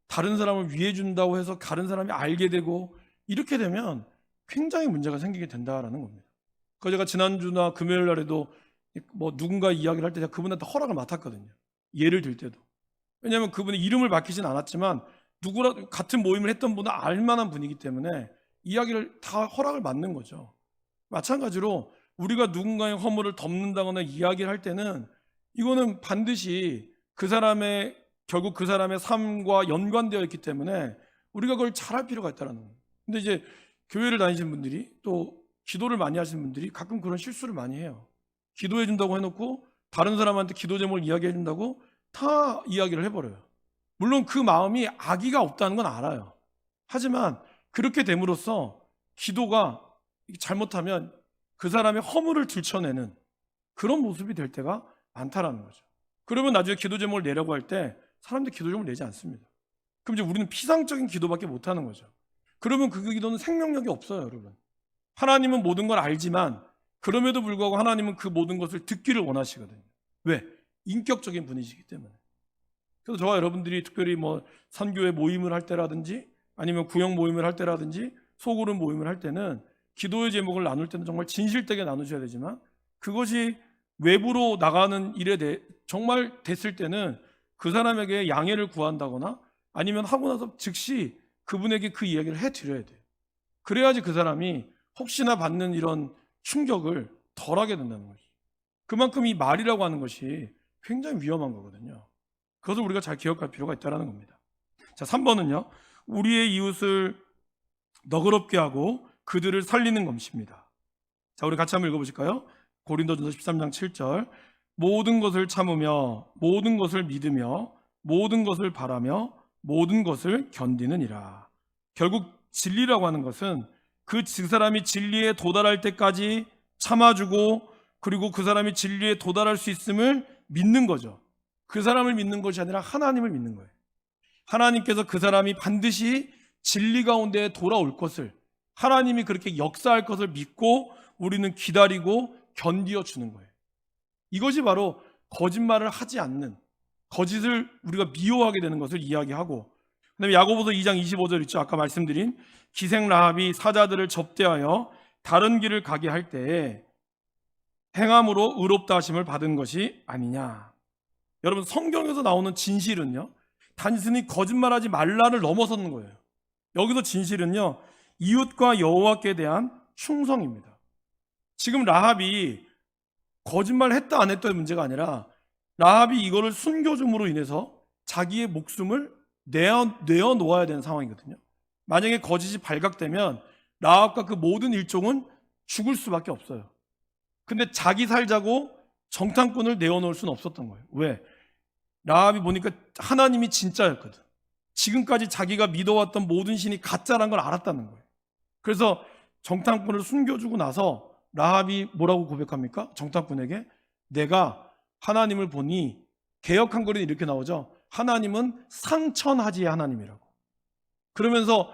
다른 사람을 위해 준다고 해서 다른 사람이 알게 되고 이렇게 되면 굉장히 문제가 생기게 된다라는 겁니다. 그래서 제가 지난주나 금요일 날에도 누군가 이야기를 할 때 제가 그분한테 허락을 맡았거든요. 예를 들 때도. 왜냐하면 그분이 이름을 밝히진 않았지만 같은 모임을 했던 분은 알만한 분이기 때문에 이야기를 다 허락을 맡는 거죠. 마찬가지로 우리가 누군가의 허물을 덮는다거나 이야기를 할 때는 이거는 반드시 결국 그 사람의 삶과 연관되어 있기 때문에 우리가 그걸 잘할 필요가 있다는 거예요. 근데 이제 교회를 다니시는 분들이 또 기도를 많이 하시는 분들이 가끔 그런 실수를 많이 해요. 기도해 준다고 해놓고 다른 사람한테 기도 제목을 이야기해 준다고 다 이야기를 해버려요. 물론 그 마음이 악의가 없다는 건 알아요. 하지만 그렇게 됨으로써 기도가 잘못하면 그 사람의 허물을 들춰내는 그런 모습이 될 때가 많다라는 거죠. 그러면 나중에 기도 제목을 내라고 할 때 사람들이 기도 제목을 내지 않습니다. 그럼 이제 우리는 피상적인 기도밖에 못하는 거죠. 그러면 그 기도는 생명력이 없어요, 여러분. 하나님은 모든 걸 알지만 그럼에도 불구하고 하나님은 그 모든 것을 듣기를 원하시거든요. 왜? 인격적인 분이시기 때문에. 그래서 저와 여러분들이 특별히 뭐 선교회 모임을 할 때라든지 아니면 구역 모임을 할 때라든지 소그룹 모임을 할 때는 기도의 제목을 나눌 때는 정말 진실되게 나누셔야 되지만 그것이 외부로 나가는 일에 대해 정말 됐을 때는 그 사람에게 양해를 구한다거나 아니면 하고 나서 즉시 그분에게 그 이야기를 해드려야 돼요. 그래야지 그 사람이 혹시나 받는 이런 충격을 덜하게 된다는 거죠. 그만큼 이 말이라고 하는 것이 굉장히 위험한 거거든요. 그것을 우리가 잘 기억할 필요가 있다는 겁니다. 자, 3번은요. 우리의 이웃을 너그럽게 하고 그들을 살리는 것입니다. 자, 우리 같이 한번 읽어보실까요? 고린도전서 13장 7절. 모든 것을 참으며 모든 것을 믿으며 모든 것을 바라며 모든 것을 견디느니라. 결국 진리라고 하는 것은 그 사람이 진리에 도달할 때까지 참아주고 그리고 그 사람이 진리에 도달할 수 있음을 믿는 거죠. 그 사람을 믿는 것이 아니라 하나님을 믿는 거예요. 하나님께서 그 사람이 반드시 진리 가운데 돌아올 것을, 하나님이 그렇게 역사할 것을 믿고 우리는 기다리고 견디어 주는 거예요. 이것이 바로 거짓말을 하지 않는, 거짓을 우리가 미워하게 되는 것을 이야기하고, 그다음에 야고보서 2장 25절 있죠. 아까 말씀드린 기생 라합이 사자들을 접대하여 다른 길을 가게 할 때에 행함으로 의롭다 하심을 받은 것이 아니냐. 여러분, 성경에서 나오는 진실은요, 단순히 거짓말하지 말라를 넘어서는 거예요. 여기서 진실은요, 이웃과 여호와께 대한 충성입니다. 지금 라합이 거짓말 했다 안 했다의 문제가 아니라 라합이 이거를 숨겨줌으로 인해서 자기의 목숨을 내어 놓아야 되는 상황이거든요. 만약에 거짓이 발각되면 라합과 그 모든 일종은 죽을 수밖에 없어요. 근데 자기 살자고 정탐꾼을 내어놓을 수는 없었던 거예요. 왜? 라합이 보니까 하나님이 진짜였거든. 지금까지 자기가 믿어왔던 모든 신이 가짜란 걸 알았다는 거예요. 그래서 정탐꾼을 숨겨주고 나서 라합이 뭐라고 고백합니까? 정탐꾼에게 내가 하나님을 보니, 개역 한글에 이렇게 나오죠. 하나님은 상천하지의 하나님이라고. 그러면서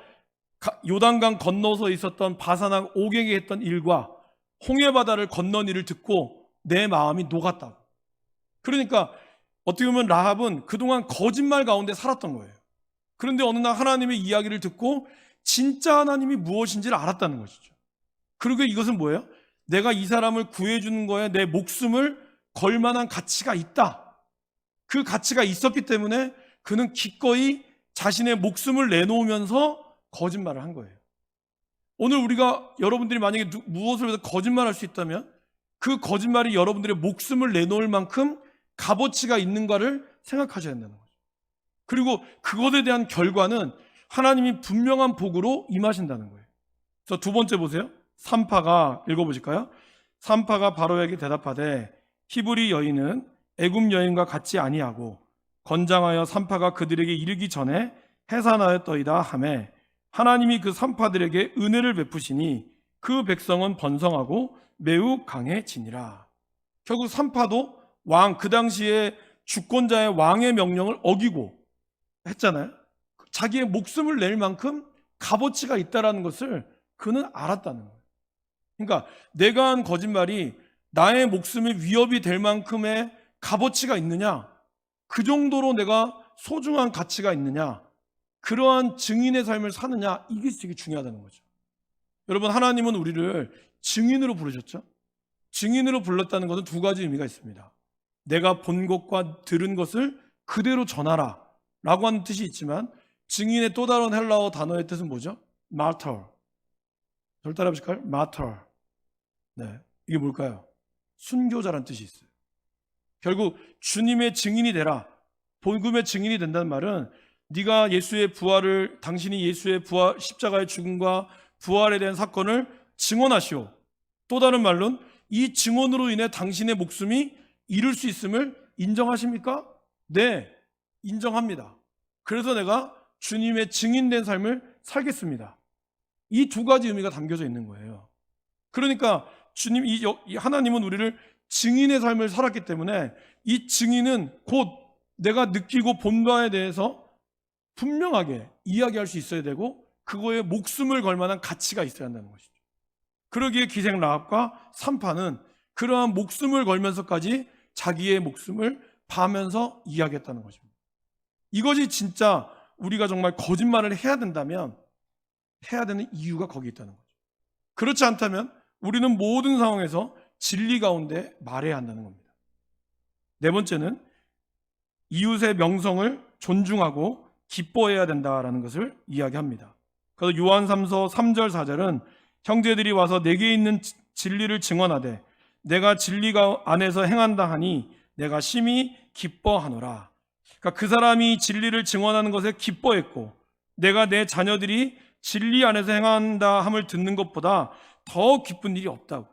요단강 건너서 있었던 바산왕 옥에게 했던 일과 홍해바다를 건넌 일을 듣고 내 마음이 녹았다고. 그러니까 어떻게 보면 라합은 그동안 거짓말 가운데 살았던 거예요. 그런데 어느 날 하나님의 이야기를 듣고 진짜 하나님이 무엇인지를 알았다는 것이죠. 그리고 이것은 뭐예요? 내가 이 사람을 구해주는 거에 내 목숨을 걸 만한 가치가 있다. 그 가치가 있었기 때문에 그는 기꺼이 자신의 목숨을 내놓으면서 거짓말을 한 거예요. 오늘 우리가 여러분들이 만약에 무엇을 해서 거짓말할 수 있다면 그 거짓말이 여러분들의 목숨을 내놓을 만큼 값어치가 있는가를 생각하셔야 된다는 거죠. 그리고 그것에 대한 결과는 하나님이 분명한 복으로 임하신다는 거예요. 그래서 두 번째 보세요. 산파가, 읽어보실까요? 산파가 바로에게 대답하되 히브리 여인은 애굽 여인과 같지 아니하고 건장하여 산파가 그들에게 이르기 전에 해산하였더이다 하매 하나님이 그 산파들에게 은혜를 베푸시니 그 백성은 번성하고 매우 강해지니라. 결국 산파도 그 당시에 주권자의 왕의 명령을 어기고 했잖아요. 자기의 목숨을 낼 만큼 값어치가 있다는 것을 그는 알았다는 거예요. 그러니까 내가 한 거짓말이 나의 목숨에 위협이 될 만큼의 값어치가 있느냐, 그 정도로 내가 소중한 가치가 있느냐, 그러한 증인의 삶을 사느냐, 이게 되게 중요하다는 거죠. 여러분, 하나님은 우리를 증인으로 부르셨죠. 증인으로 불렀다는 것은 두 가지 의미가 있습니다. 내가 본 것과 들은 것을 그대로 전하라 라고 하는 뜻이 있지만, 증인의 또 다른 헬라어 단어의 뜻은 뭐죠? martyr. 저를 따라 해보실까요? martyr. 네, 이게 뭘까요? 순교자라는 뜻이 있어요. 결국 주님의 증인이 되라, 복음의 증인이 된다는 말은 네가 예수의 부활을, 당신이 예수의 부활, 십자가의 죽음과 부활에 대한 사건을 증언하시오. 또 다른 말로는 이 증언으로 인해 당신의 목숨이 잃을 수 있음을 인정하십니까? 네, 인정합니다. 그래서 내가 주님의 증인된 삶을 살겠습니다. 이 두 가지 의미가 담겨져 있는 거예요. 그러니까 하나님은 우리를 증인의 삶을 살았기 때문에 이 증인은 곧 내가 느끼고 본 바에 대해서 분명하게 이야기할 수 있어야 되고 그거에 목숨을 걸 만한 가치가 있어야 한다는 것이죠. 그러기에 기생 라합과 산파는 그러한 목숨을 걸면서까지 자기의 목숨을 파면서 이야기했다는 것입니다. 이것이 진짜 우리가 정말 거짓말을 해야 된다면 해야 되는 이유가 거기 있다는 거죠. 그렇지 않다면 우리는 모든 상황에서 진리 가운데 말해야 한다는 겁니다. 네 번째는 이웃의 명성을 존중하고 기뻐해야 된다라는 것을 이야기합니다. 그래서 요한 3서 3절 4절은 형제들이 와서 내게 있는 진리를 증언하되 내가 진리가 안에서 행한다 하니 내가 심히 기뻐하노라. 그러니까 그 사람이 진리를 증언하는 것에 기뻐했고 내가 내 자녀들이 진리 안에서 행한다 함을 듣는 것보다 더 기쁜 일이 없다고.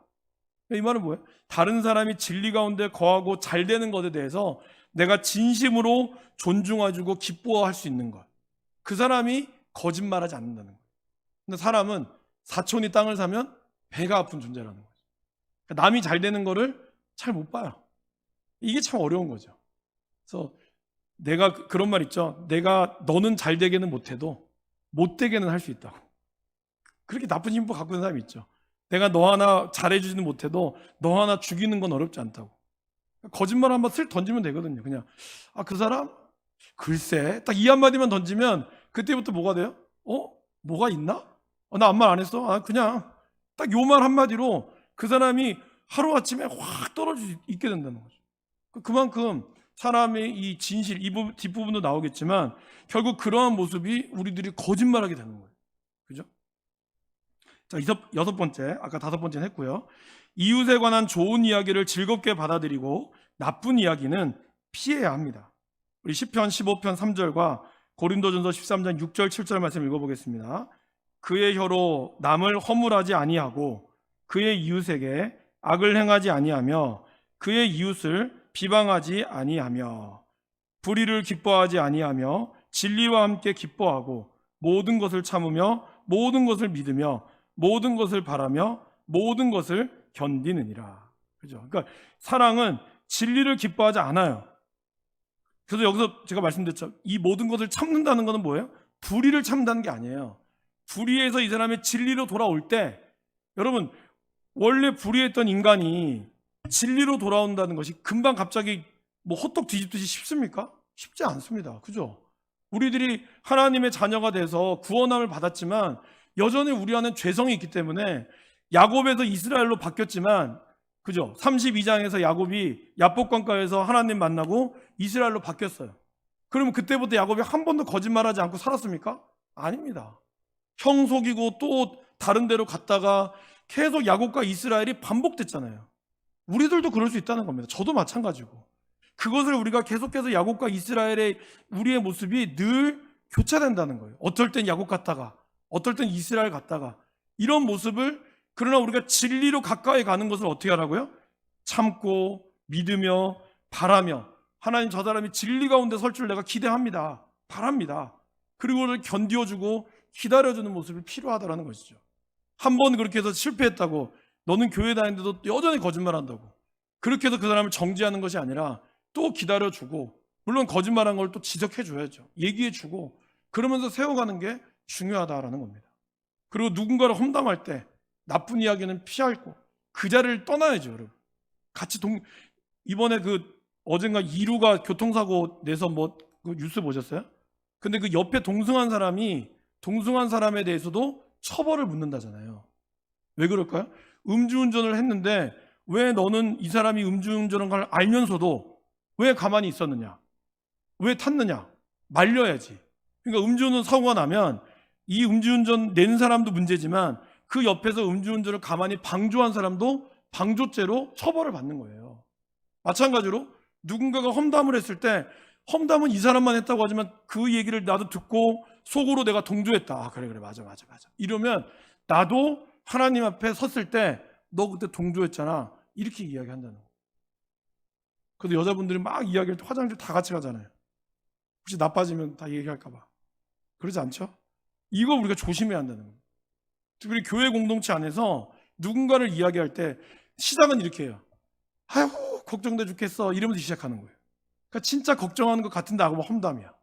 이 말은 뭐예요? 다른 사람이 진리 가운데 거하고 잘 되는 것에 대해서 내가 진심으로 존중해주고 기뻐할 수 있는 것. 그 사람이 거짓말하지 않는다는 거예요. 근데 사람은 사촌이 땅을 사면 배가 아픈 존재라는 거죠. 그러니까 남이 잘 되는 거를 잘 못 봐요. 이게 참 어려운 거죠. 그래서 내가 그런 말 있죠. 내가 너는 잘 되게는 못해도 못 되게는 할 수 있다고. 그렇게 나쁜 힘부 갖고 있는 사람이 있죠. 내가 너 하나 잘해주지는 못해도 너 하나 죽이는 건 어렵지 않다고. 거짓말 한번 슬 던지면 되거든요. 그냥 그 사람 글쎄 딱 이 한마디만 던지면 그때부터 뭐가 돼요? 뭐가 있나? 나 아무 말 안 했어. 그냥 딱 요 말 한마디로 그 사람이 하루아침에 확 떨어질 수 있게 된다는 거죠. 그만큼 사람의 이 진실, 이 뒷부분도 나오겠지만 결국 그러한 모습이 우리들이 거짓말하게 되는 거예요. 그죠? 자, 여섯 번째, 아까 다섯 번째는 했고요. 이웃에 관한 좋은 이야기를 즐겁게 받아들이고 나쁜 이야기는 피해야 합니다. 우리 시편 15편 3절과 고린도전서 13장 6절 7절 말씀 읽어보겠습니다. 그의 혀로 남을 허물하지 아니하고 그의 이웃에게 악을 행하지 아니하며 그의 이웃을 비방하지 아니하며 불의를 기뻐하지 아니하며 진리와 함께 기뻐하고 모든 것을 참으며 모든 것을 믿으며 모든 것을 바라며 모든 것을 견디느니라. 그죠? 그러니까 사랑은 진리를 기뻐하지 않아요. 그래서 여기서 제가 말씀드렸죠. 이 모든 것을 참는다는 것은 뭐예요? 불의를 참는다는 게 아니에요. 불의에서 이 사람의 진리로 돌아올 때 여러분 원래 불의했던 인간이 진리로 돌아온다는 것이 금방 갑자기 뭐 호떡 뒤집듯이 쉽습니까? 쉽지 않습니다. 그죠? 우리들이 하나님의 자녀가 돼서 구원함을 받았지만 여전히 우리 안에 죄성이 있기 때문에 야곱에서 이스라엘로 바뀌었지만 그죠? 32장에서 야곱이 야복강가에서 하나님 만나고 이스라엘로 바뀌었어요. 그러면 그때부터 야곱이 한 번도 거짓말하지 않고 살았습니까? 아닙니다. 형 속이고 또 다른 데로 갔다가 계속 야곱과 이스라엘이 반복됐잖아요. 우리들도 그럴 수 있다는 겁니다. 저도 마찬가지고. 그것을 우리가 계속해서 야곱과 이스라엘의 우리의 모습이 늘 교차된다는 거예요. 어떨 땐 야곱 갔다가 어떨 땐 이스라엘 갔다가 이런 모습을 그러나 우리가 진리로 가까이 가는 것을 어떻게 하라고요? 참고 믿으며 바라며 하나님 저 사람이 진리 가운데 설 줄 내가 기대합니다. 바랍니다. 그리고 그걸 견디어주고 기다려주는 모습이 필요하다는 것이죠. 한 번 그렇게 해서 실패했다고 너는 교회 다니는데도 여전히 거짓말한다고 그렇게 해서 그 사람을 정지하는 것이 아니라 또 기다려주고 물론 거짓말한 걸 또 지적해줘야죠. 얘기해주고 그러면서 세워가는 게 중요하다라는 겁니다. 그리고 누군가를 험담할 때 나쁜 이야기는 피하고 그 자리를 떠나야죠. 여러분 같이 이번에 어젠가 이루가 교통사고 내서 그 뉴스 보셨어요? 근데 그 옆에 동승한 사람에 대해서도 처벌을 묻는다잖아요. 왜 그럴까요? 음주운전을 했는데 왜 너는 이 사람이 음주운전한 걸 알면서도 왜 가만히 있었느냐? 왜 탔느냐? 말려야지. 그러니까 음주운전 사고가 나면 이 음주운전 낸 사람도 문제지만 그 옆에서 음주운전을 가만히 방조한 사람도 방조죄로 처벌을 받는 거예요. 마찬가지로 누군가가 험담을 했을 때 험담은 이 사람만 했다고 하지만 그 얘기를 나도 듣고 속으로 내가 동조했다. 그래 맞아. 이러면 나도 하나님 앞에 섰을 때 너 그때 동조했잖아. 이렇게 이야기한다는 거예요. 그래도 여자분들이 막 이야기할 때 화장실 다 같이 가잖아요. 혹시 나빠지면 다 얘기할까 봐. 그러지 않죠? 이거 우리가 조심해야 한다는 거예요. 특히 교회 공동체 안에서 누군가를 이야기할 때 시작은 이렇게 해요. 아이고 걱정돼 죽겠어 이러면서 시작하는 거예요. 그러니까 진짜 걱정하는 것 같은데 하고 험담이야.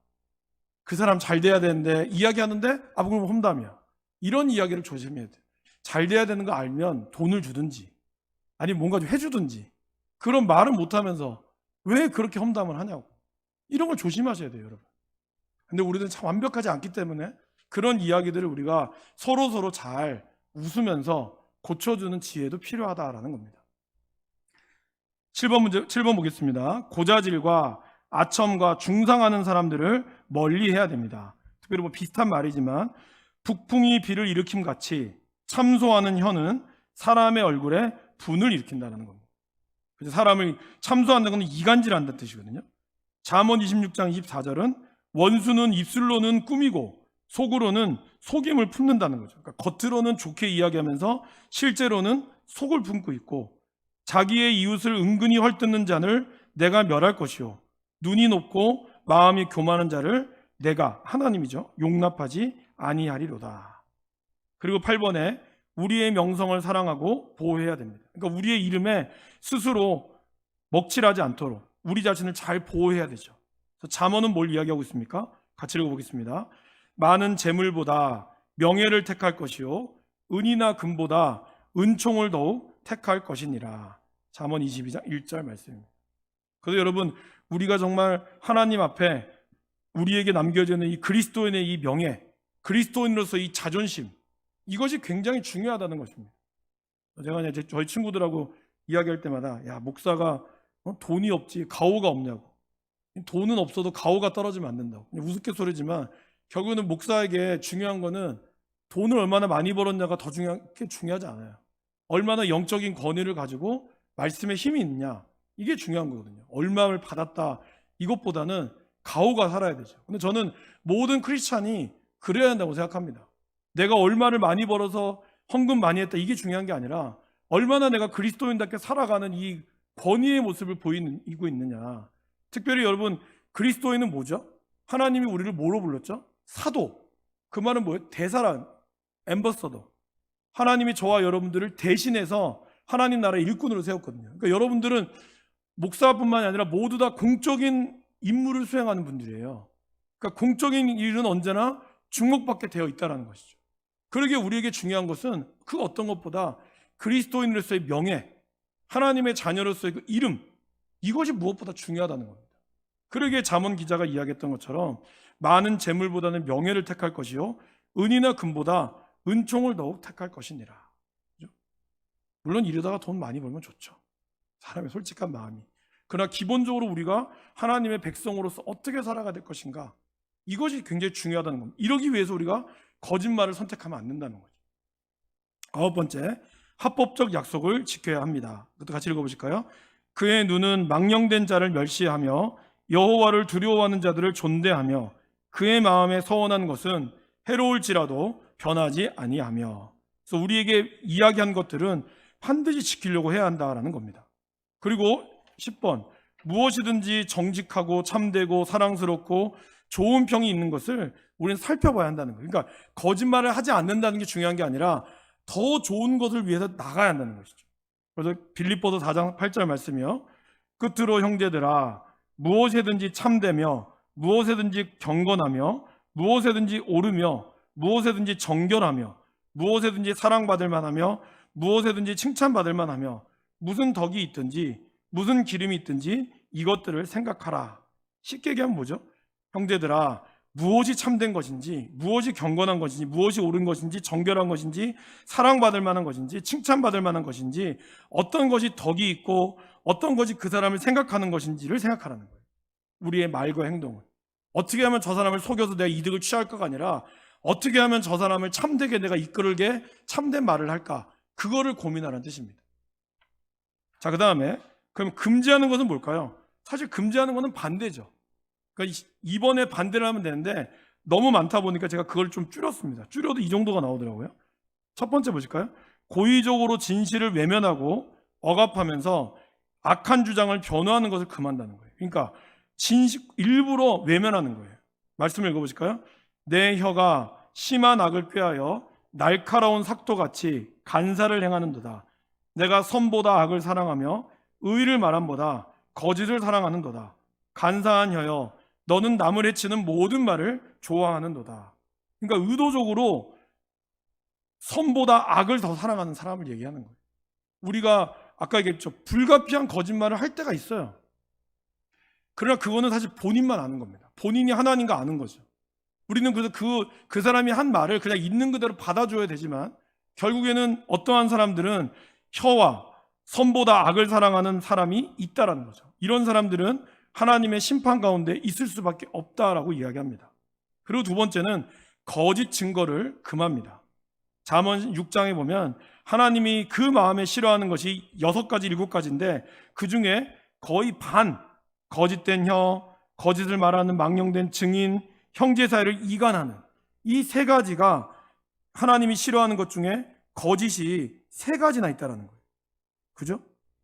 그 사람 잘 돼야 되는데 이야기하는데 그럼 험담이야. 이런 이야기를 조심해야 돼. 잘 돼야 되는 거 알면 돈을 주든지 아니면 뭔가 좀 해주든지 그런 말을 못하면서 왜 그렇게 험담을 하냐고. 이런 걸 조심하셔야 돼요, 여러분. 근데 우리는 참 완벽하지 않기 때문에 그런 이야기들을 우리가 서로 잘 웃으면서 고쳐주는 지혜도 필요하다라는 겁니다. 7번 보겠습니다. 고자질과 아첨과 중상하는 사람들을 멀리 해야 됩니다. 특별히 뭐 비슷한 말이지만 북풍이 비를 일으킴 같이 참소하는 혀는 사람의 얼굴에 분을 일으킨다는 겁니다. 그래서 사람을 참소한다는 것은 이간질한다는 뜻이거든요. 잠언 26장 24절은 원수는 입술로는 꾸미고 속으로는 속임을 품는다는 거죠. 그러니까 겉으로는 좋게 이야기하면서 실제로는 속을 품고 있고 자기의 이웃을 은근히 헐뜯는 자를 내가 멸할 것이요 눈이 높고 마음이 교만한 자를 내가 하나님이죠 용납하지 아니하리로다. 그리고 8번에 우리의 명성을 사랑하고 보호해야 됩니다. 그러니까 우리의 이름에 스스로 먹칠하지 않도록 우리 자신을 잘 보호해야 되죠. 그래서 잠언은 뭘 이야기하고 있습니까? 같이 읽어보겠습니다. 많은 재물보다 명예를 택할 것이요 은이나 금보다 은총을 더욱 택할 것이니라. 잠언 22장 1절 말씀입니다. 그래서 여러분 우리가 정말 하나님 앞에 우리에게 남겨지는 이 그리스도인의 이 명예, 그리스도인으로서 이 자존심, 이것이 굉장히 중요하다는 것입니다. 제가 이제 저희 친구들하고 이야기할 때마다 야 목사가 돈이 없지 가오가 없냐고. 돈은 없어도 가오가 떨어지면 안 된다고. 우스갯소리지만 결국에는 목사에게 중요한 거는 돈을 얼마나 많이 벌었냐가 더 중요하지 않아요. 얼마나 영적인 권위를 가지고 말씀에 힘이 있냐, 이게 중요한 거거든요. 얼마를 받았다 이것보다는 가오가 살아야 되죠. 근데 저는 모든 크리스찬이 그래야 한다고 생각합니다. 내가 얼마를 많이 벌어서 헌금 많이 했다 이게 중요한 게 아니라 얼마나 내가 그리스도인답게 살아가는 이 권위의 모습을 보이고 있느냐. 특별히 여러분 그리스도인은 뭐죠? 하나님이 우리를 뭐로 불렀죠? 사도. 그 말은 뭐예요? 대사란, 앰버서더. 하나님이 저와 여러분들을 대신해서 하나님 나라의 일꾼으로 세웠거든요. 그러니까 여러분들은 목사뿐만이 아니라 모두 다 공적인 임무를 수행하는 분들이에요. 그러니까 공적인 일은 언제나 주목받게 되어 있다는 것이죠. 그러기에 우리에게 중요한 것은 그 어떤 것보다 그리스도인으로서의 명예, 하나님의 자녀로서의 그 이름, 이것이 무엇보다 중요하다는 겁니다. 그러기에 잠언 기자가 이야기했던 것처럼 많은 재물보다는 명예를 택할 것이요 은이나 금보다 은총을 더욱 택할 것이니라. 그렇죠? 물론 이러다가 돈 많이 벌면 좋죠. 사람의 솔직한 마음이. 그러나 기본적으로 우리가 하나님의 백성으로서 어떻게 살아가야 될 것인가, 이것이 굉장히 중요하다는 겁니다. 이러기 위해서 우리가 거짓말을 선택하면 안 된다는 거죠. 9번째, 합법적 약속을 지켜야 합니다. 그것도 같이 읽어보실까요? 그의 눈은 망령된 자를 멸시하며 여호와를 두려워하는 자들을 존대하며 그의 마음에 서원한 것은 해로울지라도 변하지 아니하며. 그래서 우리에게 이야기한 것들은 반드시 지키려고 해야 한다라는 겁니다. 그리고 10번, 무엇이든지 정직하고 참되고 사랑스럽고 좋은 평이 있는 것을 우리는 살펴봐야 한다는 거예요. 그러니까 거짓말을 하지 않는다는 게 중요한 게 아니라 더 좋은 것을 위해서 나가야 한다는 것이죠. 그래서 빌립보서 4장 8절 말씀이요. 끝으로 형제들아 무엇에든지 참되며 무엇에든지 경건하며 무엇에든지 옳으며 무엇에든지 정결하며 무엇에든지 사랑받을 만하며 무엇에든지 칭찬받을 만하며 무슨 덕이 있든지 무슨 기름이 있든지 이것들을 생각하라. 쉽게 얘기하면 뭐죠? 형제들아 무엇이 참된 것인지 무엇이 경건한 것인지 무엇이 옳은 것인지 정결한 것인지 사랑받을 만한 것인지 칭찬받을 만한 것인지 어떤 것이 덕이 있고 어떤 것이 그 사람을 생각하는 것인지를 생각하라는 거예요. 우리의 말과 행동을 어떻게 하면 저 사람을 속여서 내가 이득을 취할까가 아니라 어떻게 하면 저 사람을 참되게 내가 이끌게 참된 말을 할까, 그거를 고민하라는 뜻입니다. 자, 그 다음에 그럼 금지하는 것은 뭘까요? 사실 금지하는 것은 반대죠. 그러니까 이번에 반대를 하면 되는데 너무 많다 보니까 제가 그걸 좀 줄였습니다. 줄여도 이 정도가 나오더라고요. 첫 번째 보실까요? 고의적으로 진실을 외면하고 억압하면서 악한 주장을 변호하는 것을 금한다는 거예요. 그러니까 일부러 외면하는 거예요. 말씀을 읽어보실까요? 내 혀가 심한 악을 꾀하여 날카로운 삭도같이 간사를 행하는도다. 내가 선보다 악을 사랑하며 의를 말함보다 거짓을 사랑하는도다. 간사한 혀여 너는 남을 해치는 모든 말을 좋아하는도다. 그러니까 의도적으로 선보다 악을 더 사랑하는 사람을 얘기하는 거예요. 우리가 아까 얘기했죠. 불가피한 거짓말을 할 때가 있어요. 그러나 그거는 사실 본인만 아는 겁니다. 본인이 하나님과 아는 거죠. 우리는 그래서 그 사람이 한 말을 그냥 있는 그대로 받아줘야 되지만 결국에는 어떠한 사람들은 혀와 선보다 악을 사랑하는 사람이 있다라는 거죠. 이런 사람들은 하나님의 심판 가운데 있을 수밖에 없다라고 이야기합니다. 그리고 두 번째는 거짓 증거를 금합니다. 잠언 6장에 보면 하나님이 그 마음에 싫어하는 것이 6가지, 7가지인데 그 중에 거의 반, 거짓된 혀, 거짓을 말하는 망령된 증인, 형제 사이를 이간하는 이 3가지가 하나님이 싫어하는 것 중에 거짓이 3가지나 있다는 거예요. 그죠?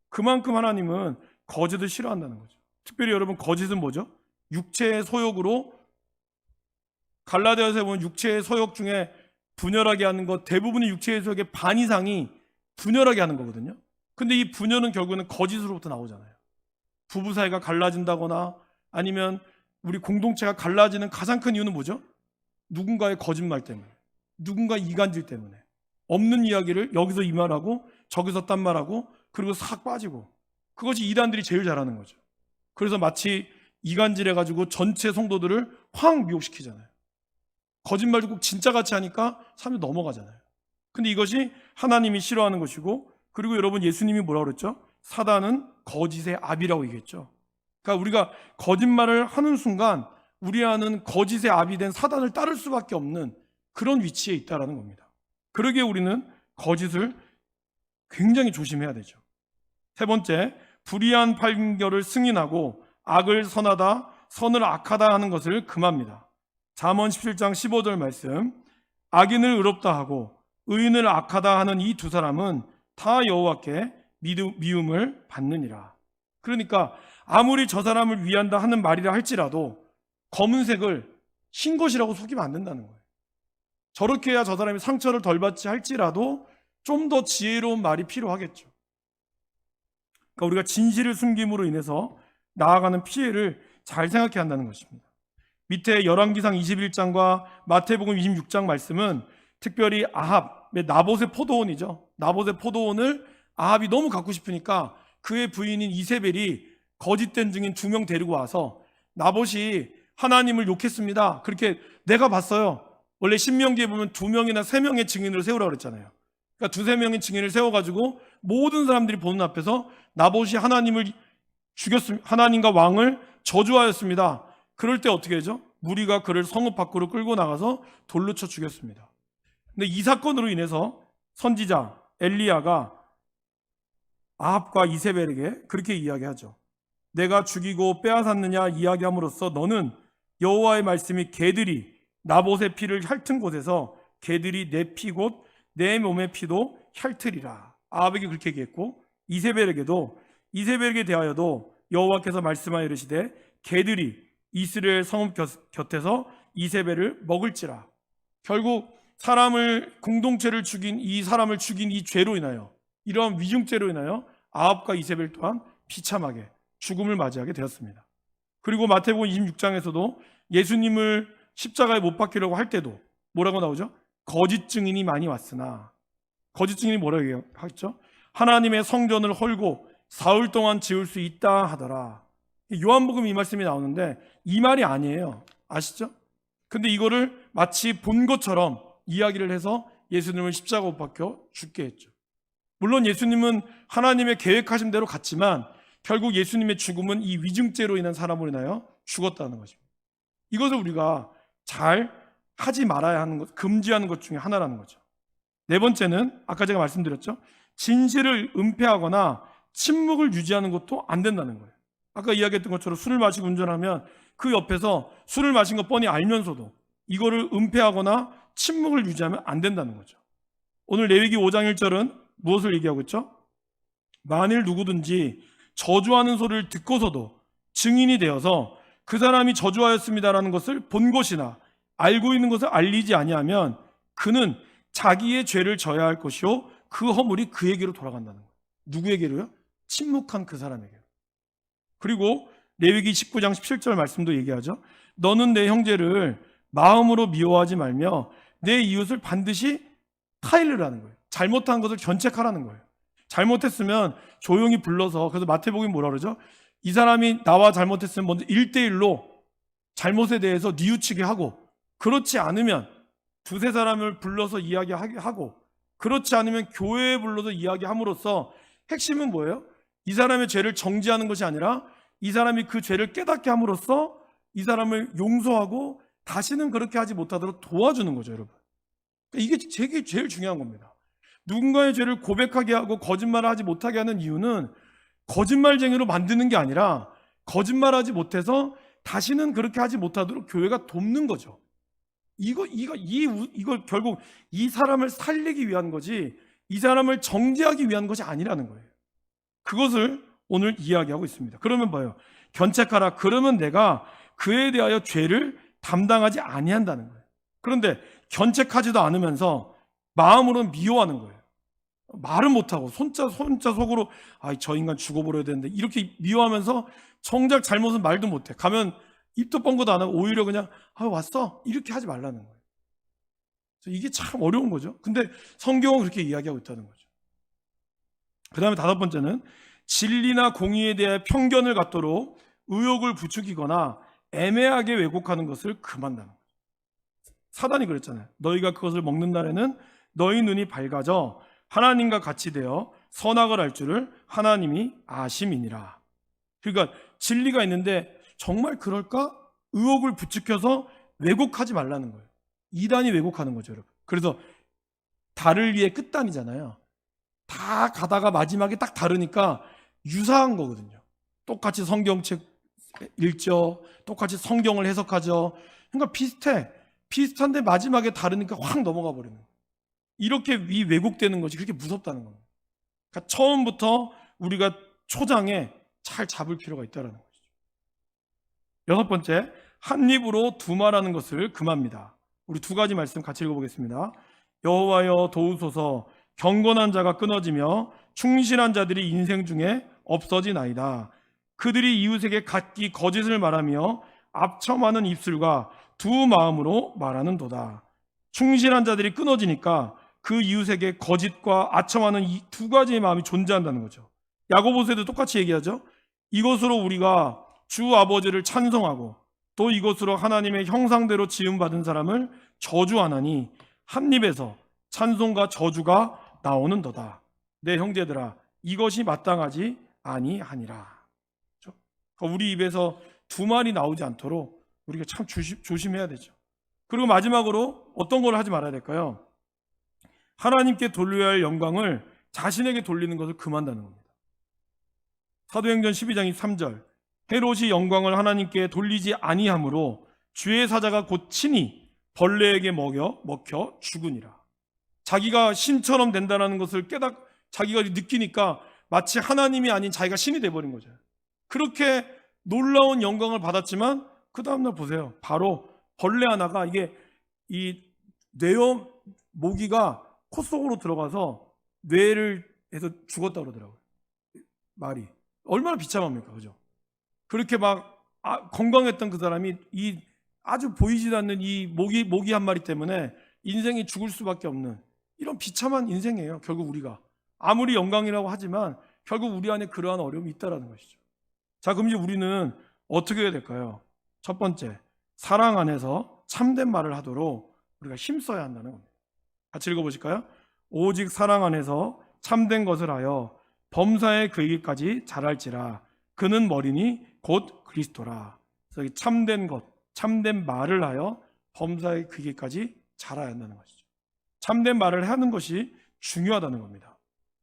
그만큼 하나님은 거짓을 싫어한다는 거죠. 특별히 여러분, 거짓은 뭐죠? 육체의 소욕으로, 갈라디아서에 보면 육체의 소욕 중에 분열하게 하는 것, 대부분의 육체의 소욕의 반 이상이 분열하게 하는 거거든요. 근데 이 분열은 결국은 거짓으로부터 나오잖아요. 부부 사이가 갈라진다거나 아니면 우리 공동체가 갈라지는 가장 큰 이유는 뭐죠? 누군가의 거짓말 때문에, 누군가 이간질 때문에 없는 이야기를 여기서 이 말하고 저기서 딴 말하고 그리고 싹 빠지고, 그것이 이단들이 제일 잘하는 거죠. 그래서 마치 이간질해가지고 전체 성도들을 확 미혹시키잖아요. 거짓말 꼭 진짜같이 하니까 사람이 넘어가잖아요. 근데 이것이 하나님이 싫어하는 것이고, 그리고 여러분 예수님이 뭐라고 그랬죠? 사단은 거짓의 압이라고 얘기했죠. 그러니까 우리가 거짓말을 하는 순간 우리 안은 거짓의 압이 된 사단을 따를 수밖에 없는 그런 위치에 있다는 겁니다. 그러기에 우리는 거짓을 굉장히 조심해야 되죠. 세 번째, 불의한 판결을 승인하고 악을 선하다, 선을 악하다 하는 것을 금합니다. 잠언 17장 15절 말씀, 악인을 의롭다 하고 의인을 악하다 하는 이 두 사람은 다 여호와께 미움을 받느니라. 그러니까 아무리 저 사람을 위한다 하는 말이라 할지라도 검은색을 흰 것이라고 속이면 안 된다는 거예요. 저렇게 해야 저 사람이 상처를 덜 받지 할지라도 좀 더 지혜로운 말이 필요하겠죠. 그러니까 우리가 진실을 숨김으로 인해서 나아가는 피해를 잘 생각해야 한다는 것입니다. 밑에 열왕기상 21장과 마태복음 26장 말씀은 특별히 아합의 나봇의 포도원이죠. 나봇의 포도원을 아합이 너무 갖고 싶으니까 그의 부인인 이세벨이 거짓된 증인 2명 데리고 와서 나봇이 하나님을 욕했습니다. 그렇게 내가 봤어요. 원래 신명기에 보면 2명이나 3명의 증인을 세우라고 그랬잖아요. 그러니까 2-3명의 증인을 세워가지고 모든 사람들이 보는 앞에서 나봇이 하나님을 죽였습니다. 하나님과 왕을 저주하였습니다. 그럴 때 어떻게 하죠? 무리가 그를 성읍 밖으로 끌고 나가서 돌로 쳐 죽였습니다. 근데 이 사건으로 인해서 선지자 엘리야가 아합과 이세벨에게 그렇게 이야기하죠. 내가 죽이고 빼앗았느냐 이야기함으로써 너는 여호와의 말씀이 개들이 나봇의 피를 핥은 곳에서 개들이 내 피 곧 내 몸의 피도 핥으리라. 아합에게 그렇게 얘기했고, 이세벨에게 대하여도 여호와께서 말씀하여 이르시되 개들이 이스라엘 성읍 곁에서 이세벨을 먹을지라. 결국 공동체를 죽인 이 사람을 죽인 이 죄로 인하여, 이러한 위증죄로 인하여 아합과 이세벨 또한 비참하게 죽음을 맞이하게 되었습니다. 그리고 마태복음 26장에서도 예수님을 십자가에 못 박히려고 할 때도 뭐라고 나오죠? 거짓 증인이 많이 왔으나, 거짓 증인이 뭐라고 하죠? 하나님의 성전을 헐고 사흘 동안 지을 수 있다 하더라. 요한복음 이 말씀이 나오는데 이 말이 아니에요. 아시죠? 근데 이거를 마치 본 것처럼 이야기를 해서 예수님을 십자가 못 박혀 죽게 했죠. 물론 예수님은 하나님의 계획하신 대로 갔지만 결국 예수님의 죽음은 이 위증죄로 인한 사람으로 인하여 죽었다는 것입니다. 이것을 우리가 잘 하지 말아야 하는 것, 금지하는 것 중에 하나라는 거죠. 네 번째는 아까 제가 말씀드렸죠. 진실을 은폐하거나 침묵을 유지하는 것도 안 된다는 거예요. 아까 이야기했던 것처럼 술을 마시고 운전하면 그 옆에서 술을 마신 거 뻔히 알면서도 이거를 은폐하거나 침묵을 유지하면 안 된다는 거죠. 오늘 레위기 5장 1절은 무엇을 얘기하고 있죠? 만일 누구든지 저주하는 소리를 듣고서도 증인이 되어서 그 사람이 저주하였습니다라는 것을 본 것이나 알고 있는 것을 알리지 아니하면 그는 자기의 죄를 져야 할 것이요 그 허물이 그에게로 돌아간다는 거예요. 누구에게로요? 침묵한 그 사람에게. 그리고 레위기 19장 17절 말씀도 얘기하죠. 너는 내 형제를 마음으로 미워하지 말며 내 이웃을 반드시 타일르라는 거예요. 잘못한 것을 견책하라는 거예요. 잘못했으면 조용히 불러서, 그래서 마태복음이 뭐라 그러죠? 이 사람이 나와 잘못했으면 먼저 1대1로 잘못에 대해서 뉘우치게 하고, 그렇지 않으면 두세 사람을 불러서 이야기하게 하고, 그렇지 않으면 교회에 불러서 이야기함으로써 핵심은 뭐예요? 이 사람의 죄를 정지하는 것이 아니라 이 사람이 그 죄를 깨닫게 함으로써 이 사람을 용서하고 다시는 그렇게 하지 못하도록 도와주는 거죠, 여러분. 이게 제일 중요한 겁니다. 누군가의 죄를 고백하게 하고 거짓말을 하지 못하게 하는 이유는 거짓말쟁이로 만드는 게 아니라 거짓말하지 못해서 다시는 그렇게 하지 못하도록 교회가 돕는 거죠. 이걸 결국 이 사람을 살리기 위한 거지, 이 사람을 정죄하기 위한 것이 아니라는 거예요. 그것을 오늘 이야기하고 있습니다. 그러면 봐요. 견책하라. 그러면 내가 그에 대하여 죄를 담당하지 아니한다는 거예요. 그런데 견책하지도 않으면서 마음으로는 미워하는 거예요. 말은 못하고 손자 속으로 저 인간 죽어버려야 되는데 이렇게 미워하면서 정작 잘못은 말도 못해. 가면 입도 뻥긋 안 하고 오히려 그냥 왔어? 이렇게 하지 말라는 거예요. 이게 참 어려운 거죠. 근데 성경은 그렇게 이야기하고 있다는 거죠. 그 다음에 5번째는 진리나 공의에 대해 편견을 갖도록 의혹을 부추기거나 애매하게 왜곡하는 것을 금한다는 거죠. 사단이 그랬잖아요. 너희가 그것을 먹는 날에는 너희 눈이 밝아져 하나님과 같이 되어 선악을 알 줄을 하나님이 아심이니라. 그러니까 진리가 있는데 정말 그럴까? 의혹을 부추겨서 왜곡하지 말라는 거예요. 이단이 왜곡하는 거죠, 여러분. 그래서 달을 위해 끝단이잖아요. 다 가다가 마지막에 딱 다르니까 유사한 거거든요. 똑같이 성경책 읽죠. 똑같이 성경을 해석하죠. 그러니까 비슷한데 마지막에 다르니까 확 넘어가 버리는 거예요. 이렇게 왜곡되는 것이 그렇게 무섭다는 겁니다. 그러니까 처음부터 우리가 초장에 잘 잡을 필요가 있다는 것이죠. 6번째, 한 입으로 두말하는 것을 금합니다. 우리 2가지 말씀 같이 읽어보겠습니다. 여호와여 도우소서. 경건한 자가 끊어지며 충실한 자들이 인생 중에 없어지나이다. 그들이 이웃에게 각기 거짓을 말하며 압첨하는 입술과 두 마음으로 말하는도다. 충실한 자들이 끊어지니까 그 이웃에게 거짓과 아첨하는 이 2가지의 마음이 존재한다는 거죠. 야고보서에도 똑같이 얘기하죠. 이것으로 우리가 주 아버지를 찬송하고 또 이것으로 하나님의 형상대로 지음받은 사람을 저주하나니 한 입에서 찬송과 저주가 나오는도다. 내 형제들아, 이것이 마땅하지 아니하니라. 그렇죠? 우리 입에서 두말이 나오지 않도록 우리가 참 조심해야 되죠. 그리고 마지막으로 어떤 걸 하지 말아야 될까요? 하나님께 돌려야 할 영광을 자신에게 돌리는 것을 금한다는 겁니다. 사도행전 12장 3절, 헤롯이 영광을 하나님께 돌리지 아니하므로 주의 사자가 곧 친히 벌레에게 먹혀 죽으니라. 자기가 신처럼 된다는 것을 자기가 느끼니까 마치 하나님이 아닌 자기가 신이 돼버린 거죠. 그렇게 놀라운 영광을 받았지만 그 다음날 보세요. 바로 벌레 하나가 이 모기가 코 속으로 들어가서 뇌를 해서 죽었다고 그러더라고요. 말이 얼마나 비참합니까, 그죠? 그렇게 건강했던 그 사람이 이 아주 보이지도 않는 이 모기 한 마리 때문에 인생이 죽을 수밖에 없는 이런 비참한 인생이에요. 결국 우리가 아무리 영광이라고 하지만 결국 우리 안에 그러한 어려움이 있다라는 것이죠. 자, 그럼 이제 우리는 어떻게 해야 될까요? 첫 번째, 사랑 안에서 참된 말을 하도록 우리가 힘써야 한다는 겁니다. 같이 읽어보실까요? 오직 사랑 안에서 참된 것을 하여 범사에 그에게까지 자랄지라. 그는 머리니 곧 그리스도라. 그래서 참된 것, 참된 말을 하여 범사에 그에게까지 자라야 한다는 것이죠. 참된 말을 하는 것이 중요하다는 겁니다.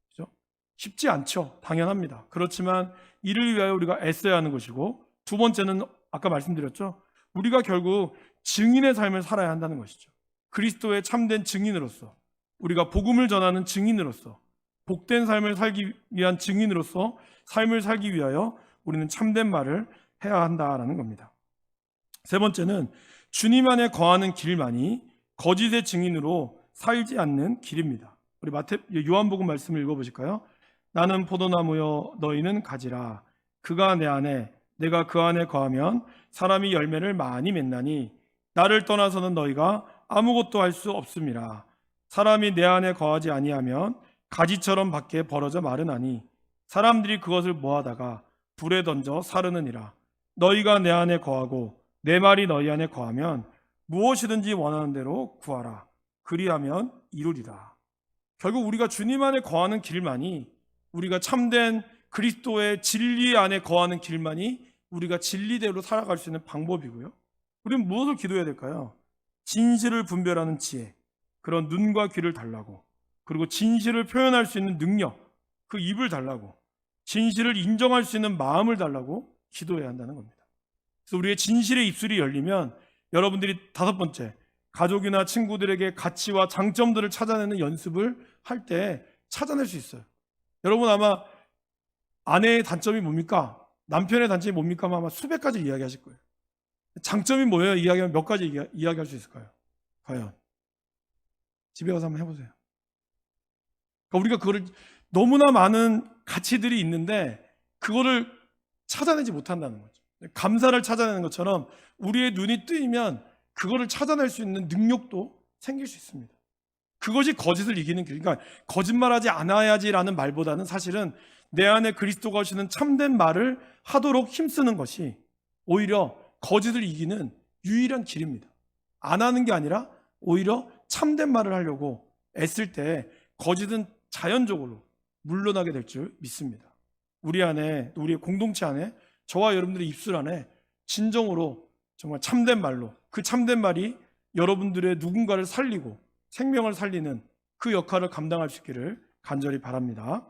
그렇죠? 쉽지 않죠. 당연합니다. 그렇지만 이를 위하여 우리가 애써야 하는 것이고, 2번째는 아까 말씀드렸죠. 우리가 결국 증인의 삶을 살아야 한다는 것이죠. 그리스도의 참된 증인으로서, 우리가 복음을 전하는 증인으로서, 복된 삶을 살기 위한 증인으로서 삶을 살기 위하여 우리는 참된 말을 해야 한다라는 겁니다. 3번째는 주님 안에 거하는 길만이 거짓의 증인으로 살지 않는 길입니다. 우리 요한복음 말씀을 읽어보실까요? 나는 포도나무여 너희는 가지라. 그가 내 안에 내가 그 안에 거하면 사람이 열매를 많이 맺나니 나를 떠나서는 너희가 아무것도 할 수 없음이라. 사람이 내 안에 거하지 아니하면 가지처럼 밖에 벌어져 마르나니 사람들이 그것을 모아다가 불에 던져 사르느니라. 너희가 내 안에 거하고 내 말이 너희 안에 거하면 무엇이든지 원하는 대로 구하라. 그리하면 이루리라. 결국 우리가 주님 안에 거하는 길만이, 우리가 참된 그리스도의 진리 안에 거하는 길만이 우리가 진리대로 살아갈 수 있는 방법이고요. 우리는 무엇을 기도해야 될까요? 진실을 분별하는 지혜, 그런 눈과 귀를 달라고, 그리고 진실을 표현할 수 있는 능력, 그 입을 달라고, 진실을 인정할 수 있는 마음을 달라고 기도해야 한다는 겁니다. 그래서 우리의 진실의 입술이 열리면 여러분들이 5번째, 가족이나 친구들에게 가치와 장점들을 찾아내는 연습을 할 때 찾아낼 수 있어요. 여러분 아마 아내의 단점이 뭡니까? 남편의 단점이 뭡니까? 아마 수백 가지 이야기하실 거예요. 장점이 뭐예요? 이야기하면 몇 가지 이야기할 수 있을까요? 과연 집에 가서 한번 해보세요. 그러니까 우리가 그거를, 너무나 많은 가치들이 있는데 그거를 찾아내지 못한다는 거죠. 감사를 찾아내는 것처럼 우리의 눈이 뜨이면 그거를 찾아낼 수 있는 능력도 생길 수 있습니다. 그것이 거짓을 이기는 길. 그러니까 거짓말하지 않아야지라는 말보다는 사실은 내 안에 그리스도가 오시는 참된 말을 하도록 힘쓰는 것이 오히려 거짓을 이기는 유일한 길입니다. 안 하는 게 아니라 오히려 참된 말을 하려고 애쓸 때 거짓은 자연적으로 물러나게 될 줄 믿습니다. 우리 안에, 우리의 공동체 안에, 저와 여러분들의 입술 안에 진정으로 정말 참된 말로, 그 참된 말이 여러분들의 누군가를 살리고 생명을 살리는 그 역할을 감당할 수 있기를 간절히 바랍니다.